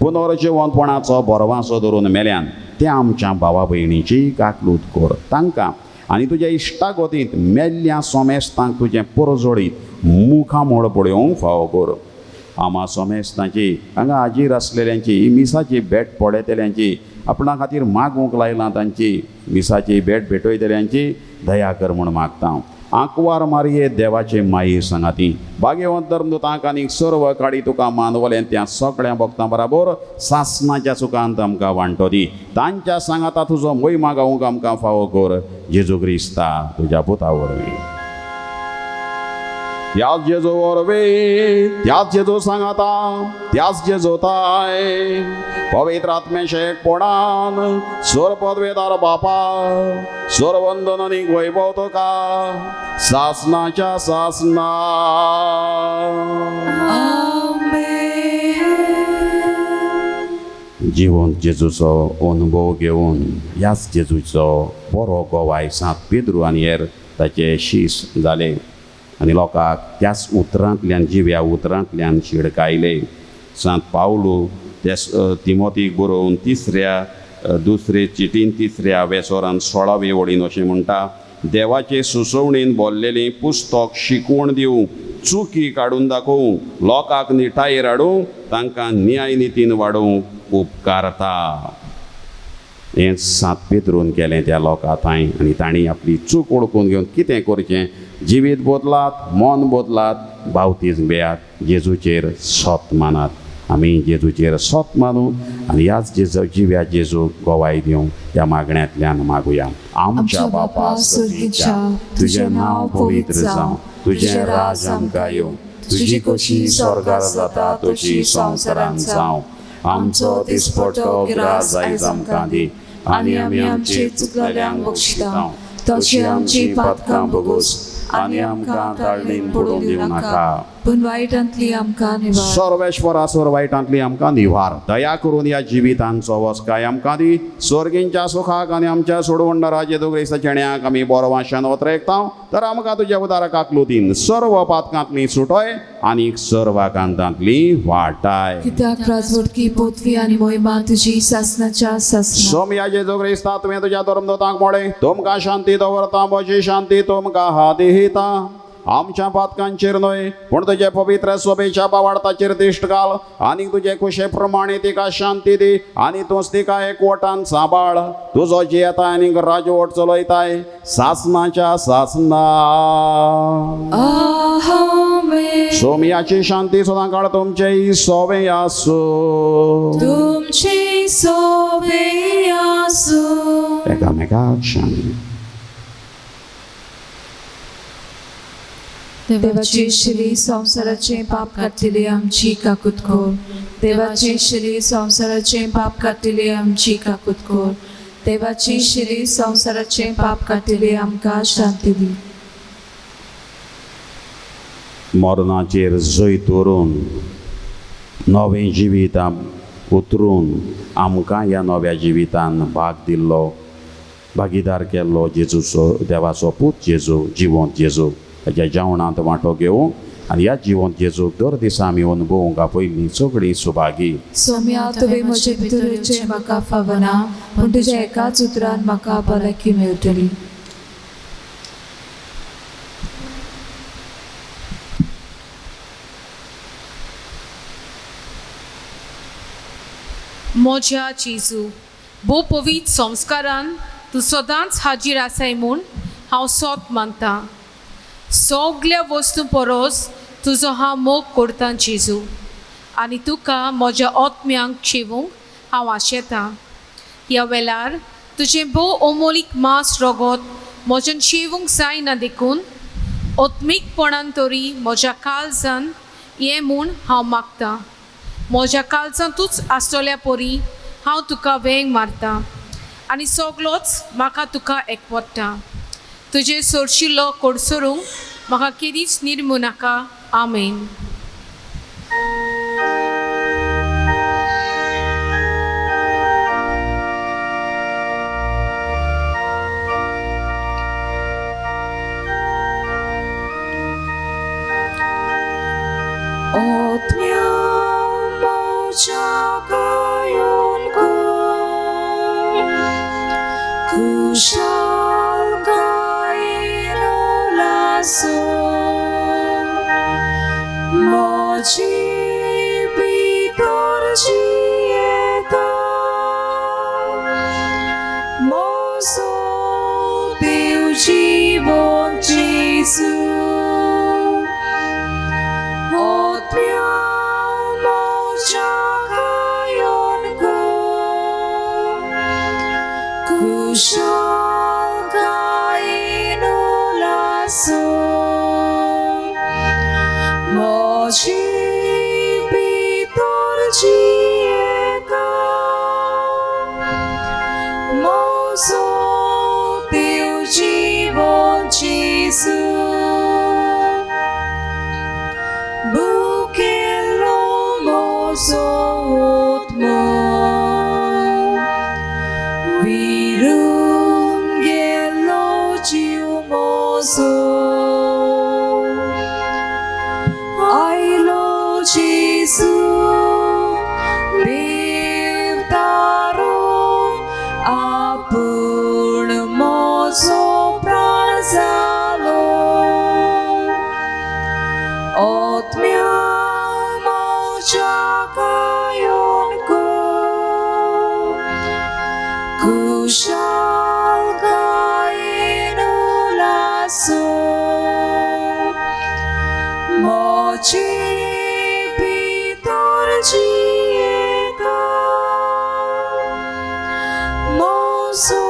Speaker 3: पुनर्जीवनपणाचो बरवासो धरून मेल्यान त्या आमच्या भावा भयणीची काकलूत कर तांकां आनी तुज्या इश्टाक वतींत मेल्ल्या सोमेस्तांक तुजें परजोडीत मुखामोळ पळोवंक फावो कर आमा सोमेस्तांची हांगा आजीर आसलेल्यांची मिसाची भेट पडयतल्यांची आपणा खातीर मागूंक लायलां तांची मिसाची भेट भेटयतल्यांची दया कर म्हूण मागता आंकवार मारये देवाचे माये सांगाती भाग्यवंत धर्मदूतांक आनी सर्व काळी तुका मानवलें त्या सगळ्या भक्तां बरोबर सासणाच्या सुखांत आमकां वांटो दी तांच्या सांगाता तुजो महिमा गावूंक आमकां फावो कर जेजू क्रिस्ता तुज्या पुता वरवीं त्याच जेजू वरवीं त्याच जेजू सांगाता त्याच जेजू ताय पवित्र आत्म्याचे एकपणान स्वर पदवेदार बापा स्वर्वंदन आनी वैभव तुका सासणाच्या सासना
Speaker 1: आमेन
Speaker 3: जिवंत जेजूचो अनुभव घेवन ह्याच जेजूचो बरो गोवाय सांत पेद्रू आनी हेर ताचे शीश जाले आनी लोकांक त्याच उतरांतल्यान जिव्या उतरांतल्यान शिडकायले. सांत पावलू तिमोथीक बरोवन दुसरे चिटीन तिसऱ्या वेसोरान 16वे वळीन अशें म्हणटा, देवाचे सुचोवणेन भरलेलें पुस्तक शिकवण दिवं, चुकी काडून दाखोवं, लोकांक निठायेर हाडूं, तांकां न्याय नितीन वाडोवंक उपकारता. हें सांत पेद्रून केलें त्या लोकां थंय आनी तांणी आपली चूक वळखून घेवन कितें करचें, जिवीत बदलात, मन बदलात, बावतीज घेयात, जेजूचेर सोत मानात. आमी जेजूचेर सोत मानू आनी ह्याच जिव्या जेजूक गोवाय दिवं ह्या मागण्यांतल्यान मागुया. आमच्या बापा सर्गीच्या, तुजें नांव पवित्र जावं, तुजें राज आमकां येवं, तुजी कशी स्वर्गार जाता तशी संवसारांत जावं. आमचो दिसपट्टो गिरास आयज आमकां दी आनी आमी आमची चुकलेल्यांक बक्षिता, तशी आमची पातकां बगूस आनी आमकां ताळणेन पडूंक दिवं नाका,
Speaker 1: पूण वायटांतली आमकां निवार.
Speaker 3: सर्वेश्वरा वायटांतली आमकां निवार. दया करून ह्या जिवितांचो वस्काय आमकां दी. स्वर्गींच्या सुखाक आनी आमच्या सोडवंडरा जेजू क्रिस्त चेण्याक आमी बरो वाशान वतरेकता, तर आमकां तुज्या उदारकाक लोतीन सर्व पातकांतली सुटोय आनी सर्व कांतांतली वाटाय.
Speaker 1: कित्याक राजवटकी पोतवी आनी मोहिमा तुजी सासनाच्या सासना.
Speaker 3: सोम्या जेजू क्रिस्ता तुवें तुज्या धर्मदूतांक म्हळें, तुमकां शांती दवरता, म्हजी शांती तुमकां हांव दिता. आमच्या पातकांचेर न्हय पूण तुजे पवित्र स्वभेच्या पावाडताचेर दिश्ट घाल आनी तुजे खुशे प्रमाणे तिका शांती दी आनी तूंच तिका एकवटान सांबाळ. तुजो जी येता आनी राजवट चलयताय सासनाच्या सासना.
Speaker 1: आमेन.
Speaker 3: सोमयाची शांती सदां काळ तुमचे सोबे आसूं.
Speaker 1: तुमची सोबे आसूं.
Speaker 3: एकामेकाक शांती.
Speaker 1: देवाची श्री संसाराचे पाप काटिले आमची काकुतखोर. देवाची श्री संसाराचे पाप काटिले आमची काकुतखोर. देवाची श्री संसाराचे पाप काटिले आमकां शांती दी.
Speaker 3: मरणाचेर जैत व्हरून नवें जिवीत उतरून आमकां ह्या नव्या जिवितान भाग दिल्लो, भागीदार केल्लो जेजूचो देवाचो पूत जेजू, जिवंत जेजू, ताच्या जेवणांत वांटो घेवं आनी ह्या जिवंत जेजूक दर दिसा आमी अनुभवूंक पयलीं सगळीं सुभागी.
Speaker 1: सोम्या तुवें म्हजे भितरचे म्हाका फावना, पूण तुज्या एकाच उतरान म्हाका भलायकी मेळटली.
Speaker 4: मोज्या जेजू, भोव पवित्र संस्कारान तूं सदांच हाजीर आसाय म्हूण हांव सोत मानतां. सगळ्या वस्तू परस तुजो हांव मोग करतां जेजू आनी तुका म्हज्या आत्म्यांक शेवूंक हांव आशेतां. ह्या वेळार तुजें भोव अमोलीक मांस रगत म्हज्यान शेवूंक जायना देखून आत्मीकपणान तरी म्हज्या काळजान हें म्हूण हांव मागतां. म्हज्या काळजांतूच आसतल्या परी हांव तुका वेंग मारतां आनी सगळोच म्हाका तुका एकवटता. तुजे सोडशिल्लो कोडसरूंक म्हाका केदींच निर्मू नाका. आमेन.
Speaker 1: आत्म्या म्हज्या गायोन खुशाल गायेन म्हजी भितरची येता म्हजो देव जिवंत जेजू. आत्म्या म्हज्या गायोन खुशाल गायेन म्हजी भितरची येता म्हजो देव जिवंत जेजू. Bukello mozo utmo Jesu देवतारो आपण मोजो प्राण जालो ओतम्या मोच्या कायोनको कुशाल गायनो लासो मोचे भितर जिएका मोजो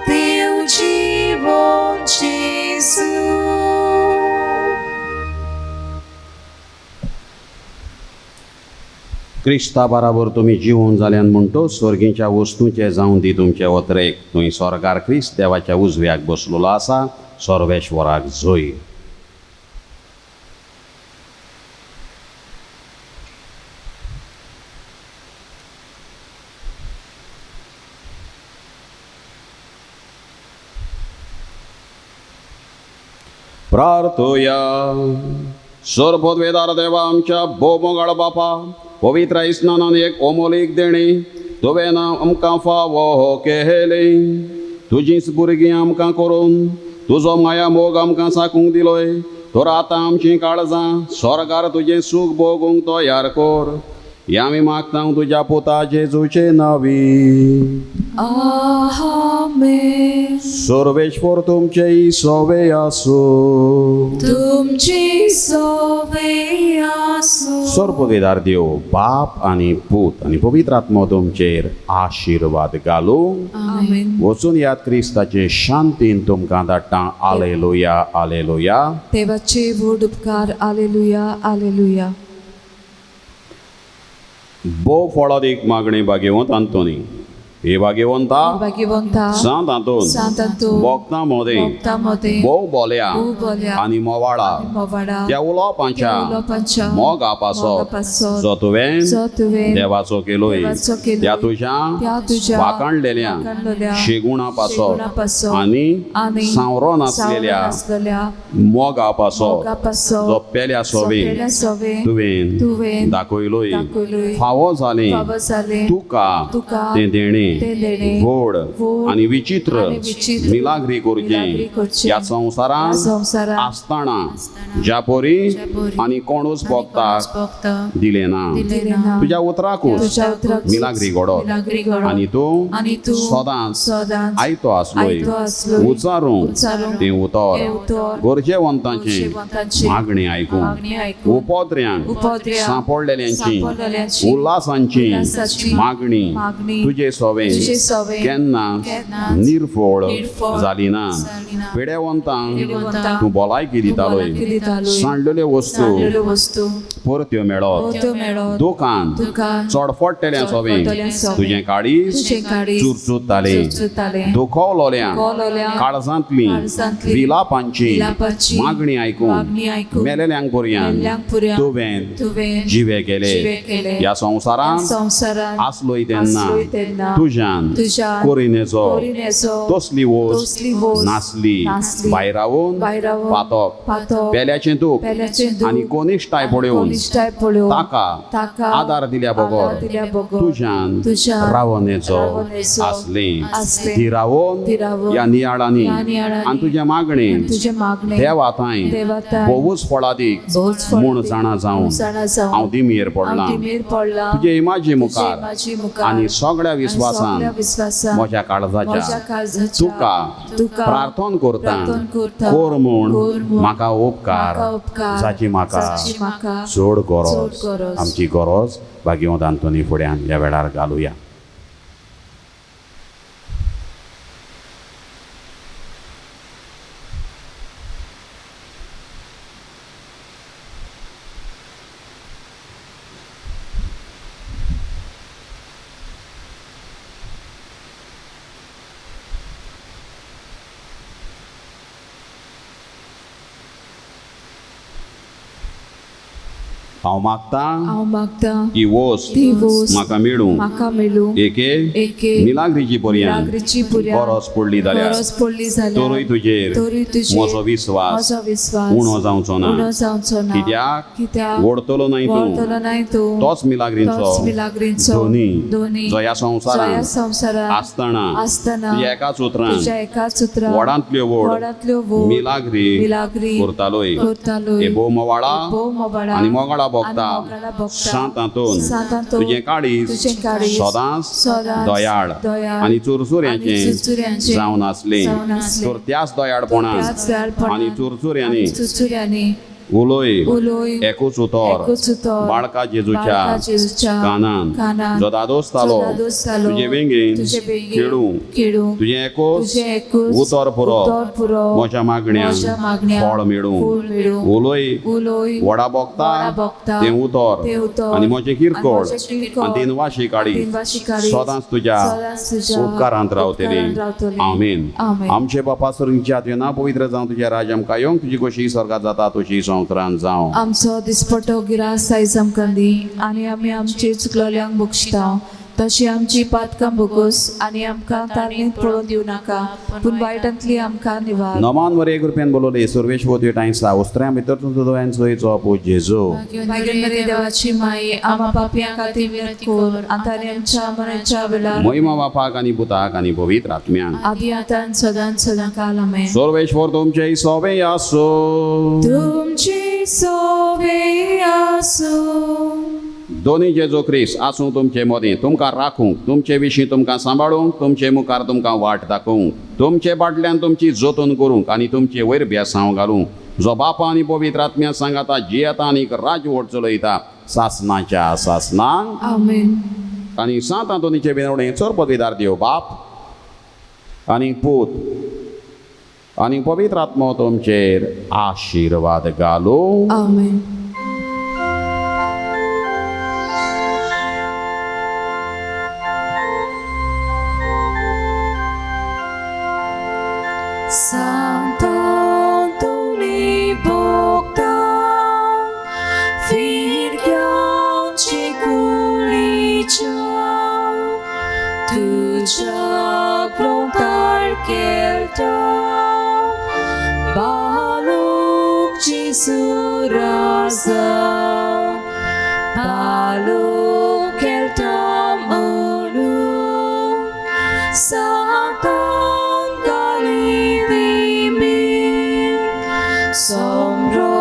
Speaker 1: देव जीवन जेसू
Speaker 3: क्रिस्ता बराबर तुम्ही जिवून जाल्यान म्हणटो स्वर्गीच्या वस्तूंचे जावन दी तुमचे वत्रेक थंय स्वर्गार क्रिस्त देवाच्या उजव्याक बसलेलो आसा सर्वेश्वराक जय. प्रार्थोया. सर्वोद्वेदार देवा आमच्या बोमोगाळ बापा पवित्र इस्नानान एक ओमोलीक देणी तुवें आमकां फावो केले. तुजीच भुरगीं आमकां करून तुजो माया मोग आमकां साकूंक दिलोय. तर आतां आमचीं काळजां स्वर्गार तुजें सूख भोगूंक तयार कर. हें आमी मागता तुज्या पुता जेजूचे नांवी.
Speaker 1: आमेन.
Speaker 3: सर्वेश्वर तुमचे सोवे आसूं.
Speaker 1: तुमची सोवे आसूं.
Speaker 3: सर्ववेदार देव बाप आनी पूत आनी पवित्र आत्मा तुमचेर आशिर्वाद घालूं.
Speaker 1: आमेन.
Speaker 3: वचून याद क्रिस्ताचे शांतीन तुमकां धाडटा. आलेलुया आलेलुया.
Speaker 1: देवाचे व्हड उपकार. आलेलुया आलेलुया.
Speaker 3: बो फळादीक मागणी भाग्यवंत आंतोनी. हे भाग्यवंता
Speaker 1: भाग्यवंता
Speaker 3: सांत आंतोन
Speaker 1: सांत आंतोन
Speaker 3: बोगता मोदे
Speaker 1: भक्तामध्ये
Speaker 3: बो बोल्या
Speaker 1: भोव बोल्या
Speaker 3: आनी मोवाळा
Speaker 1: मोवाडा
Speaker 3: त्या उलोवपांच्या
Speaker 1: उलोवपांच्या
Speaker 3: मोग आपासो
Speaker 1: मोगापासो
Speaker 3: जो तुवें
Speaker 1: जो तुवें
Speaker 3: देवाचो केलोय
Speaker 1: देवाचो केलोय.
Speaker 3: त्या
Speaker 1: त्या तुज्या
Speaker 3: वाखाणलेल्या
Speaker 1: वाखाणलेल्या
Speaker 3: शेगुणा पासो
Speaker 1: शेगुणापासो
Speaker 3: आनी
Speaker 1: आनी
Speaker 3: सांवरो नासलेल्या
Speaker 1: नासलेल्या
Speaker 3: मोगापासो
Speaker 1: मोगापासो
Speaker 3: जो पेल्या सोवे
Speaker 1: पेल्या सोवे
Speaker 3: तुवें दाखयलोय.
Speaker 1: दाखयलोय.
Speaker 3: फावो जालें
Speaker 1: फावो जालें.
Speaker 3: तुका
Speaker 1: तुका
Speaker 3: तें देणें
Speaker 1: तें देणें
Speaker 3: व्हड
Speaker 1: व्हड
Speaker 3: आनी विचित्र
Speaker 1: आनी विचित्र
Speaker 3: मिलाग्री
Speaker 1: मिलाग्री
Speaker 3: करचें
Speaker 1: करचें.
Speaker 3: ह्या संवसारांत
Speaker 1: संवसारांत
Speaker 3: आसताना ज्या पोरी आनी कोणूच भोगताक दिलें ना.
Speaker 1: दिलेना.
Speaker 3: तुज्या उतराकूच
Speaker 1: तुज्या उतराक
Speaker 3: मिलाग्री घडोत
Speaker 1: मिलाग्री घडोत.
Speaker 3: आनी
Speaker 1: आनी
Speaker 3: तूं
Speaker 1: तूं
Speaker 3: सदांच
Speaker 1: सदांच
Speaker 3: आयतो आसलोय.
Speaker 1: आयतो आसलोय.
Speaker 3: उचारूंक
Speaker 1: उचारूंक
Speaker 3: तें उतर
Speaker 1: तें उतर.
Speaker 3: गरजेवंतांची
Speaker 1: गरजेवंतांची
Speaker 3: मागणी आयकूंक
Speaker 1: मागणी आयकूंक
Speaker 3: उपद्र्यांक
Speaker 1: उपद्र्यांक
Speaker 3: सांपडलेल्यांची
Speaker 1: सांपडलेल्यांची
Speaker 3: उल्हासांची
Speaker 1: उल्हासाची
Speaker 3: मागणी
Speaker 1: मागणी
Speaker 3: तुजे सोवे
Speaker 1: तुजे सोवे
Speaker 3: केन्नाच
Speaker 1: केन्नाच
Speaker 3: निर्फळ
Speaker 1: निर्फळ
Speaker 3: जाली ना.
Speaker 1: जाली ना.
Speaker 3: पिडेवंतांक
Speaker 1: पिडेवंतांक
Speaker 3: तूं भलायकी दितालोय.
Speaker 1: भलायकी दितालोय.
Speaker 3: सांडलेल्यो वस्तू
Speaker 1: सांडलेल्यो वस्तू
Speaker 3: परत्यो मेळत.
Speaker 1: त्यो मेळत.
Speaker 3: दुकान
Speaker 1: दुकान
Speaker 3: चडफडटेल्या सोवे
Speaker 1: चडफडटेल्या सोवे.
Speaker 3: तुजें काळीज
Speaker 1: तुजें काळीज
Speaker 3: चुरचुरतालें.
Speaker 1: चुरचुरतालें.
Speaker 3: दुखवलोल्या
Speaker 1: दुखवलोल्या
Speaker 3: काळजांतली
Speaker 1: काळजांतली
Speaker 3: विलापांची
Speaker 1: विलापांची
Speaker 3: मागणी आयकून
Speaker 1: मागणी आयकून
Speaker 3: मेलेल्यांक पुरयान
Speaker 1: मेल्ल्यांक पुरयान
Speaker 3: तुवें
Speaker 1: तुवें
Speaker 3: जिवे केले.
Speaker 1: जिवे केले.
Speaker 3: ह्या संवसारांत
Speaker 1: संवसारांत
Speaker 3: आसलोय
Speaker 1: आसलोय
Speaker 3: तेन्ना
Speaker 1: तेन्ना
Speaker 3: तुज्यान
Speaker 1: तुज्यान
Speaker 3: कोरिनेचो
Speaker 1: कोरिनेचो
Speaker 3: तसली वोस्त
Speaker 1: तसली वोस्त
Speaker 3: नासली.
Speaker 1: नासली.
Speaker 3: भायरावून
Speaker 1: भायरावून
Speaker 3: पातोक
Speaker 1: पातोक
Speaker 3: पेल्याचें तूप
Speaker 1: पेल्याचें दूद
Speaker 3: आनी कोनिश्टाय पळोवन
Speaker 1: कोनिश्टाय पळोवन
Speaker 3: ताका आदार दिल्या बगोर
Speaker 1: आदार दिल्या बगोर
Speaker 3: तुज्यान
Speaker 1: तुज्यान
Speaker 3: रावणेचो
Speaker 1: रावणेचो
Speaker 3: आसलें.
Speaker 1: आसलें.
Speaker 3: ती रावोन
Speaker 1: ती रावोन
Speaker 3: ह्या नियाळांनी
Speaker 1: ह्या नियाळांनी
Speaker 3: आनी तुज्या मागणेन
Speaker 1: तुजे मागणे
Speaker 3: देवाताय
Speaker 1: देवाताय
Speaker 3: भोवूच फळादीक
Speaker 1: भोवूच फळादीक
Speaker 3: म्हूण जाणा जावन
Speaker 1: जाणा जावन
Speaker 3: हांव दिमेर पडलां.
Speaker 1: हांव तिमीर पडलां.
Speaker 3: तुजे इमाजी
Speaker 1: तुजे
Speaker 3: मुखार
Speaker 1: इमाजी मुखार
Speaker 3: आनी सगळ्या
Speaker 1: आनी
Speaker 3: विस्वासान
Speaker 1: सगळ्या विस्वासान
Speaker 3: म्हज्या
Speaker 1: म्हज्या
Speaker 3: काळजाच्या
Speaker 1: काळजाच्या
Speaker 3: तुका प्रार्थना करता.
Speaker 1: प्रार्थना करता.
Speaker 3: कोर म्हूण
Speaker 1: कोर म्हूण
Speaker 3: म्हाका उपकार
Speaker 1: म्हाका उपकार
Speaker 3: जाची म्हाका
Speaker 1: जाची म्हाका
Speaker 3: चड
Speaker 1: चड
Speaker 3: गरज.
Speaker 1: गरज.
Speaker 3: आमची गरज भाग्यवंत आंतोनी फुड्यान ह्या वेळार घालुया. हांव मागतां
Speaker 1: हांव मागतां
Speaker 3: की वोस्त
Speaker 1: ती वोस्त
Speaker 3: म्हाका मेळूं
Speaker 1: म्हाका मेळूं
Speaker 3: एके
Speaker 1: एके
Speaker 3: मिलाग्रीची पर्यंत
Speaker 1: मिलाग्रीची पर्यंत
Speaker 3: गरज पडली जाल्यार
Speaker 1: गरज पडली जाल्यार
Speaker 3: तोरूय तुजेर म्हजो विस्वास
Speaker 1: म्हजो विश्वास
Speaker 3: उणो जावचो ना
Speaker 1: उणो जावचो ना
Speaker 3: कित्याक वडतलो न्हय तूं
Speaker 1: वळतलो नाही तूं
Speaker 3: तोच मिलाग्रींचो
Speaker 1: मिलाग्रींचो
Speaker 3: धोनी जो ह्या
Speaker 1: जया
Speaker 3: संवसारांत
Speaker 1: संवसारांत
Speaker 3: आसतना
Speaker 1: आसतना
Speaker 3: तुज्या एकाच उतरान
Speaker 1: तुज्या एकाच उतरां
Speaker 3: वडांतल्यो वड
Speaker 1: वडांतल्यो वड
Speaker 3: मिलाग्री
Speaker 1: मिलाग्री
Speaker 3: करतालोय
Speaker 1: करतालोय
Speaker 3: एबो मोवाळा
Speaker 1: एबो मोवाळा
Speaker 3: आनी मोगाळा भोगता
Speaker 1: मोगाळा भोगता
Speaker 3: सांतांतून
Speaker 1: सांतांतून
Speaker 3: तुजें काळीज
Speaker 1: तुजें काळीज
Speaker 3: सदांच दयाळ आनी चुरचुऱ्यांचें
Speaker 1: चुरचुऱ्यांचें
Speaker 3: जावन आसलें
Speaker 1: जावन आसलें.
Speaker 3: तर त्याच दयाळपणान
Speaker 1: त्याच दयाळपणान
Speaker 3: आनी चुरचुऱ्यांनी
Speaker 1: चुरचुऱ्यांनी
Speaker 3: उलोय
Speaker 1: उलोय
Speaker 3: एकूच उतर
Speaker 1: एकूच उतर
Speaker 3: बाळका जेजूच्या
Speaker 1: बाळका जेजूच्या
Speaker 3: कानान जो दादोसतालो
Speaker 1: जो दादोसतालो
Speaker 3: तुजे वेंगेन
Speaker 1: तुजे वेंगेन
Speaker 3: खेळूं
Speaker 1: खेळूं
Speaker 3: तुजें एकूच
Speaker 1: तुजें एकूच
Speaker 3: उतर पुरो
Speaker 1: उतर पुरो
Speaker 3: म्हज्या मागण्यांक
Speaker 1: म्हज्या मागण्यांक
Speaker 3: फळ मेळूं
Speaker 1: फळ मेळूं
Speaker 3: उलोय
Speaker 1: उलोय
Speaker 3: वडा
Speaker 1: वडा
Speaker 3: भोगता
Speaker 1: भोगता
Speaker 3: तें उतर
Speaker 1: तें उतर
Speaker 3: आनी म्हजें किरकोळ
Speaker 1: आनी म्हजें किरकोळ
Speaker 3: आनी दिनवाशी काळी
Speaker 1: दिनवाशी काळी
Speaker 3: सदांच तुज्या
Speaker 1: सदांच तुज्या
Speaker 3: उपकारांत रावतली
Speaker 1: उपकारांत रावतली.
Speaker 3: आमीन
Speaker 1: आमीन.
Speaker 3: आमचे बापा सुरंगच्या तुजें नांव पवित्र जावं तुजें राज्य आमकां येवंक तुजी कशी स्वर्गांत जाता तशी संवसारांत जावं
Speaker 1: आमचो दिसपटो गिरास आयज आमकां दी आनी आमी आमची चुकलोल्यांक बक्षिता तशी आमची पातकां भोगोस आनी आमकां तारणीत पळोवन दिवं नाका पूण वायटांतली आमकां निवार
Speaker 3: नमान वर एक रुपयान बोलोले सुरवेश पोतयो टायम्सा उस्त्र्यां भितर तुजो दोयान चोयचो पो जेजो
Speaker 1: मागीर मरे देवाची माई आमा पापयां खातीर विनंती कर आतां आमच्या मरणाच्या वेळार
Speaker 3: महिमा बापाक आनी पुताक आनी पवित्र आत्म्यांक
Speaker 1: आदी आतां सदांच सदांकाल आमेन
Speaker 3: सुरवेश पोर तुमचे सोबे आसो
Speaker 1: तुमची सोबे आसूं
Speaker 3: दोनी जेजो क्रिस्त आसूं तुमचे मदीं तुमकां राखूंक तुमचे विशीं तुमकां सांबाळूंक तुमचे मुखार तुमकां वाट दाखोवंक तुमचे फाटल्यान तुमची जतन करूंक आनी तुमचे वयर बेसांव घालूंक जो बापा आनी पवित्र आत्म्या सांगाता जियेता आनी राजवट चलयता सासनाच्या सासनांक
Speaker 1: आमेन
Speaker 3: आनी सांता दोनीचे बेनवडे चोर पदवीदार देव बाप आनी पूत आनी पवित्र आत्मो तुमचेर आशिर्वाद घालूं
Speaker 1: आमेन Santo Antoni Bogda, Firgianci Kulicia, Tuja Glontar Kelta, Baluk Jisuraza, Baluk Keltam Ulu, Satan Sombro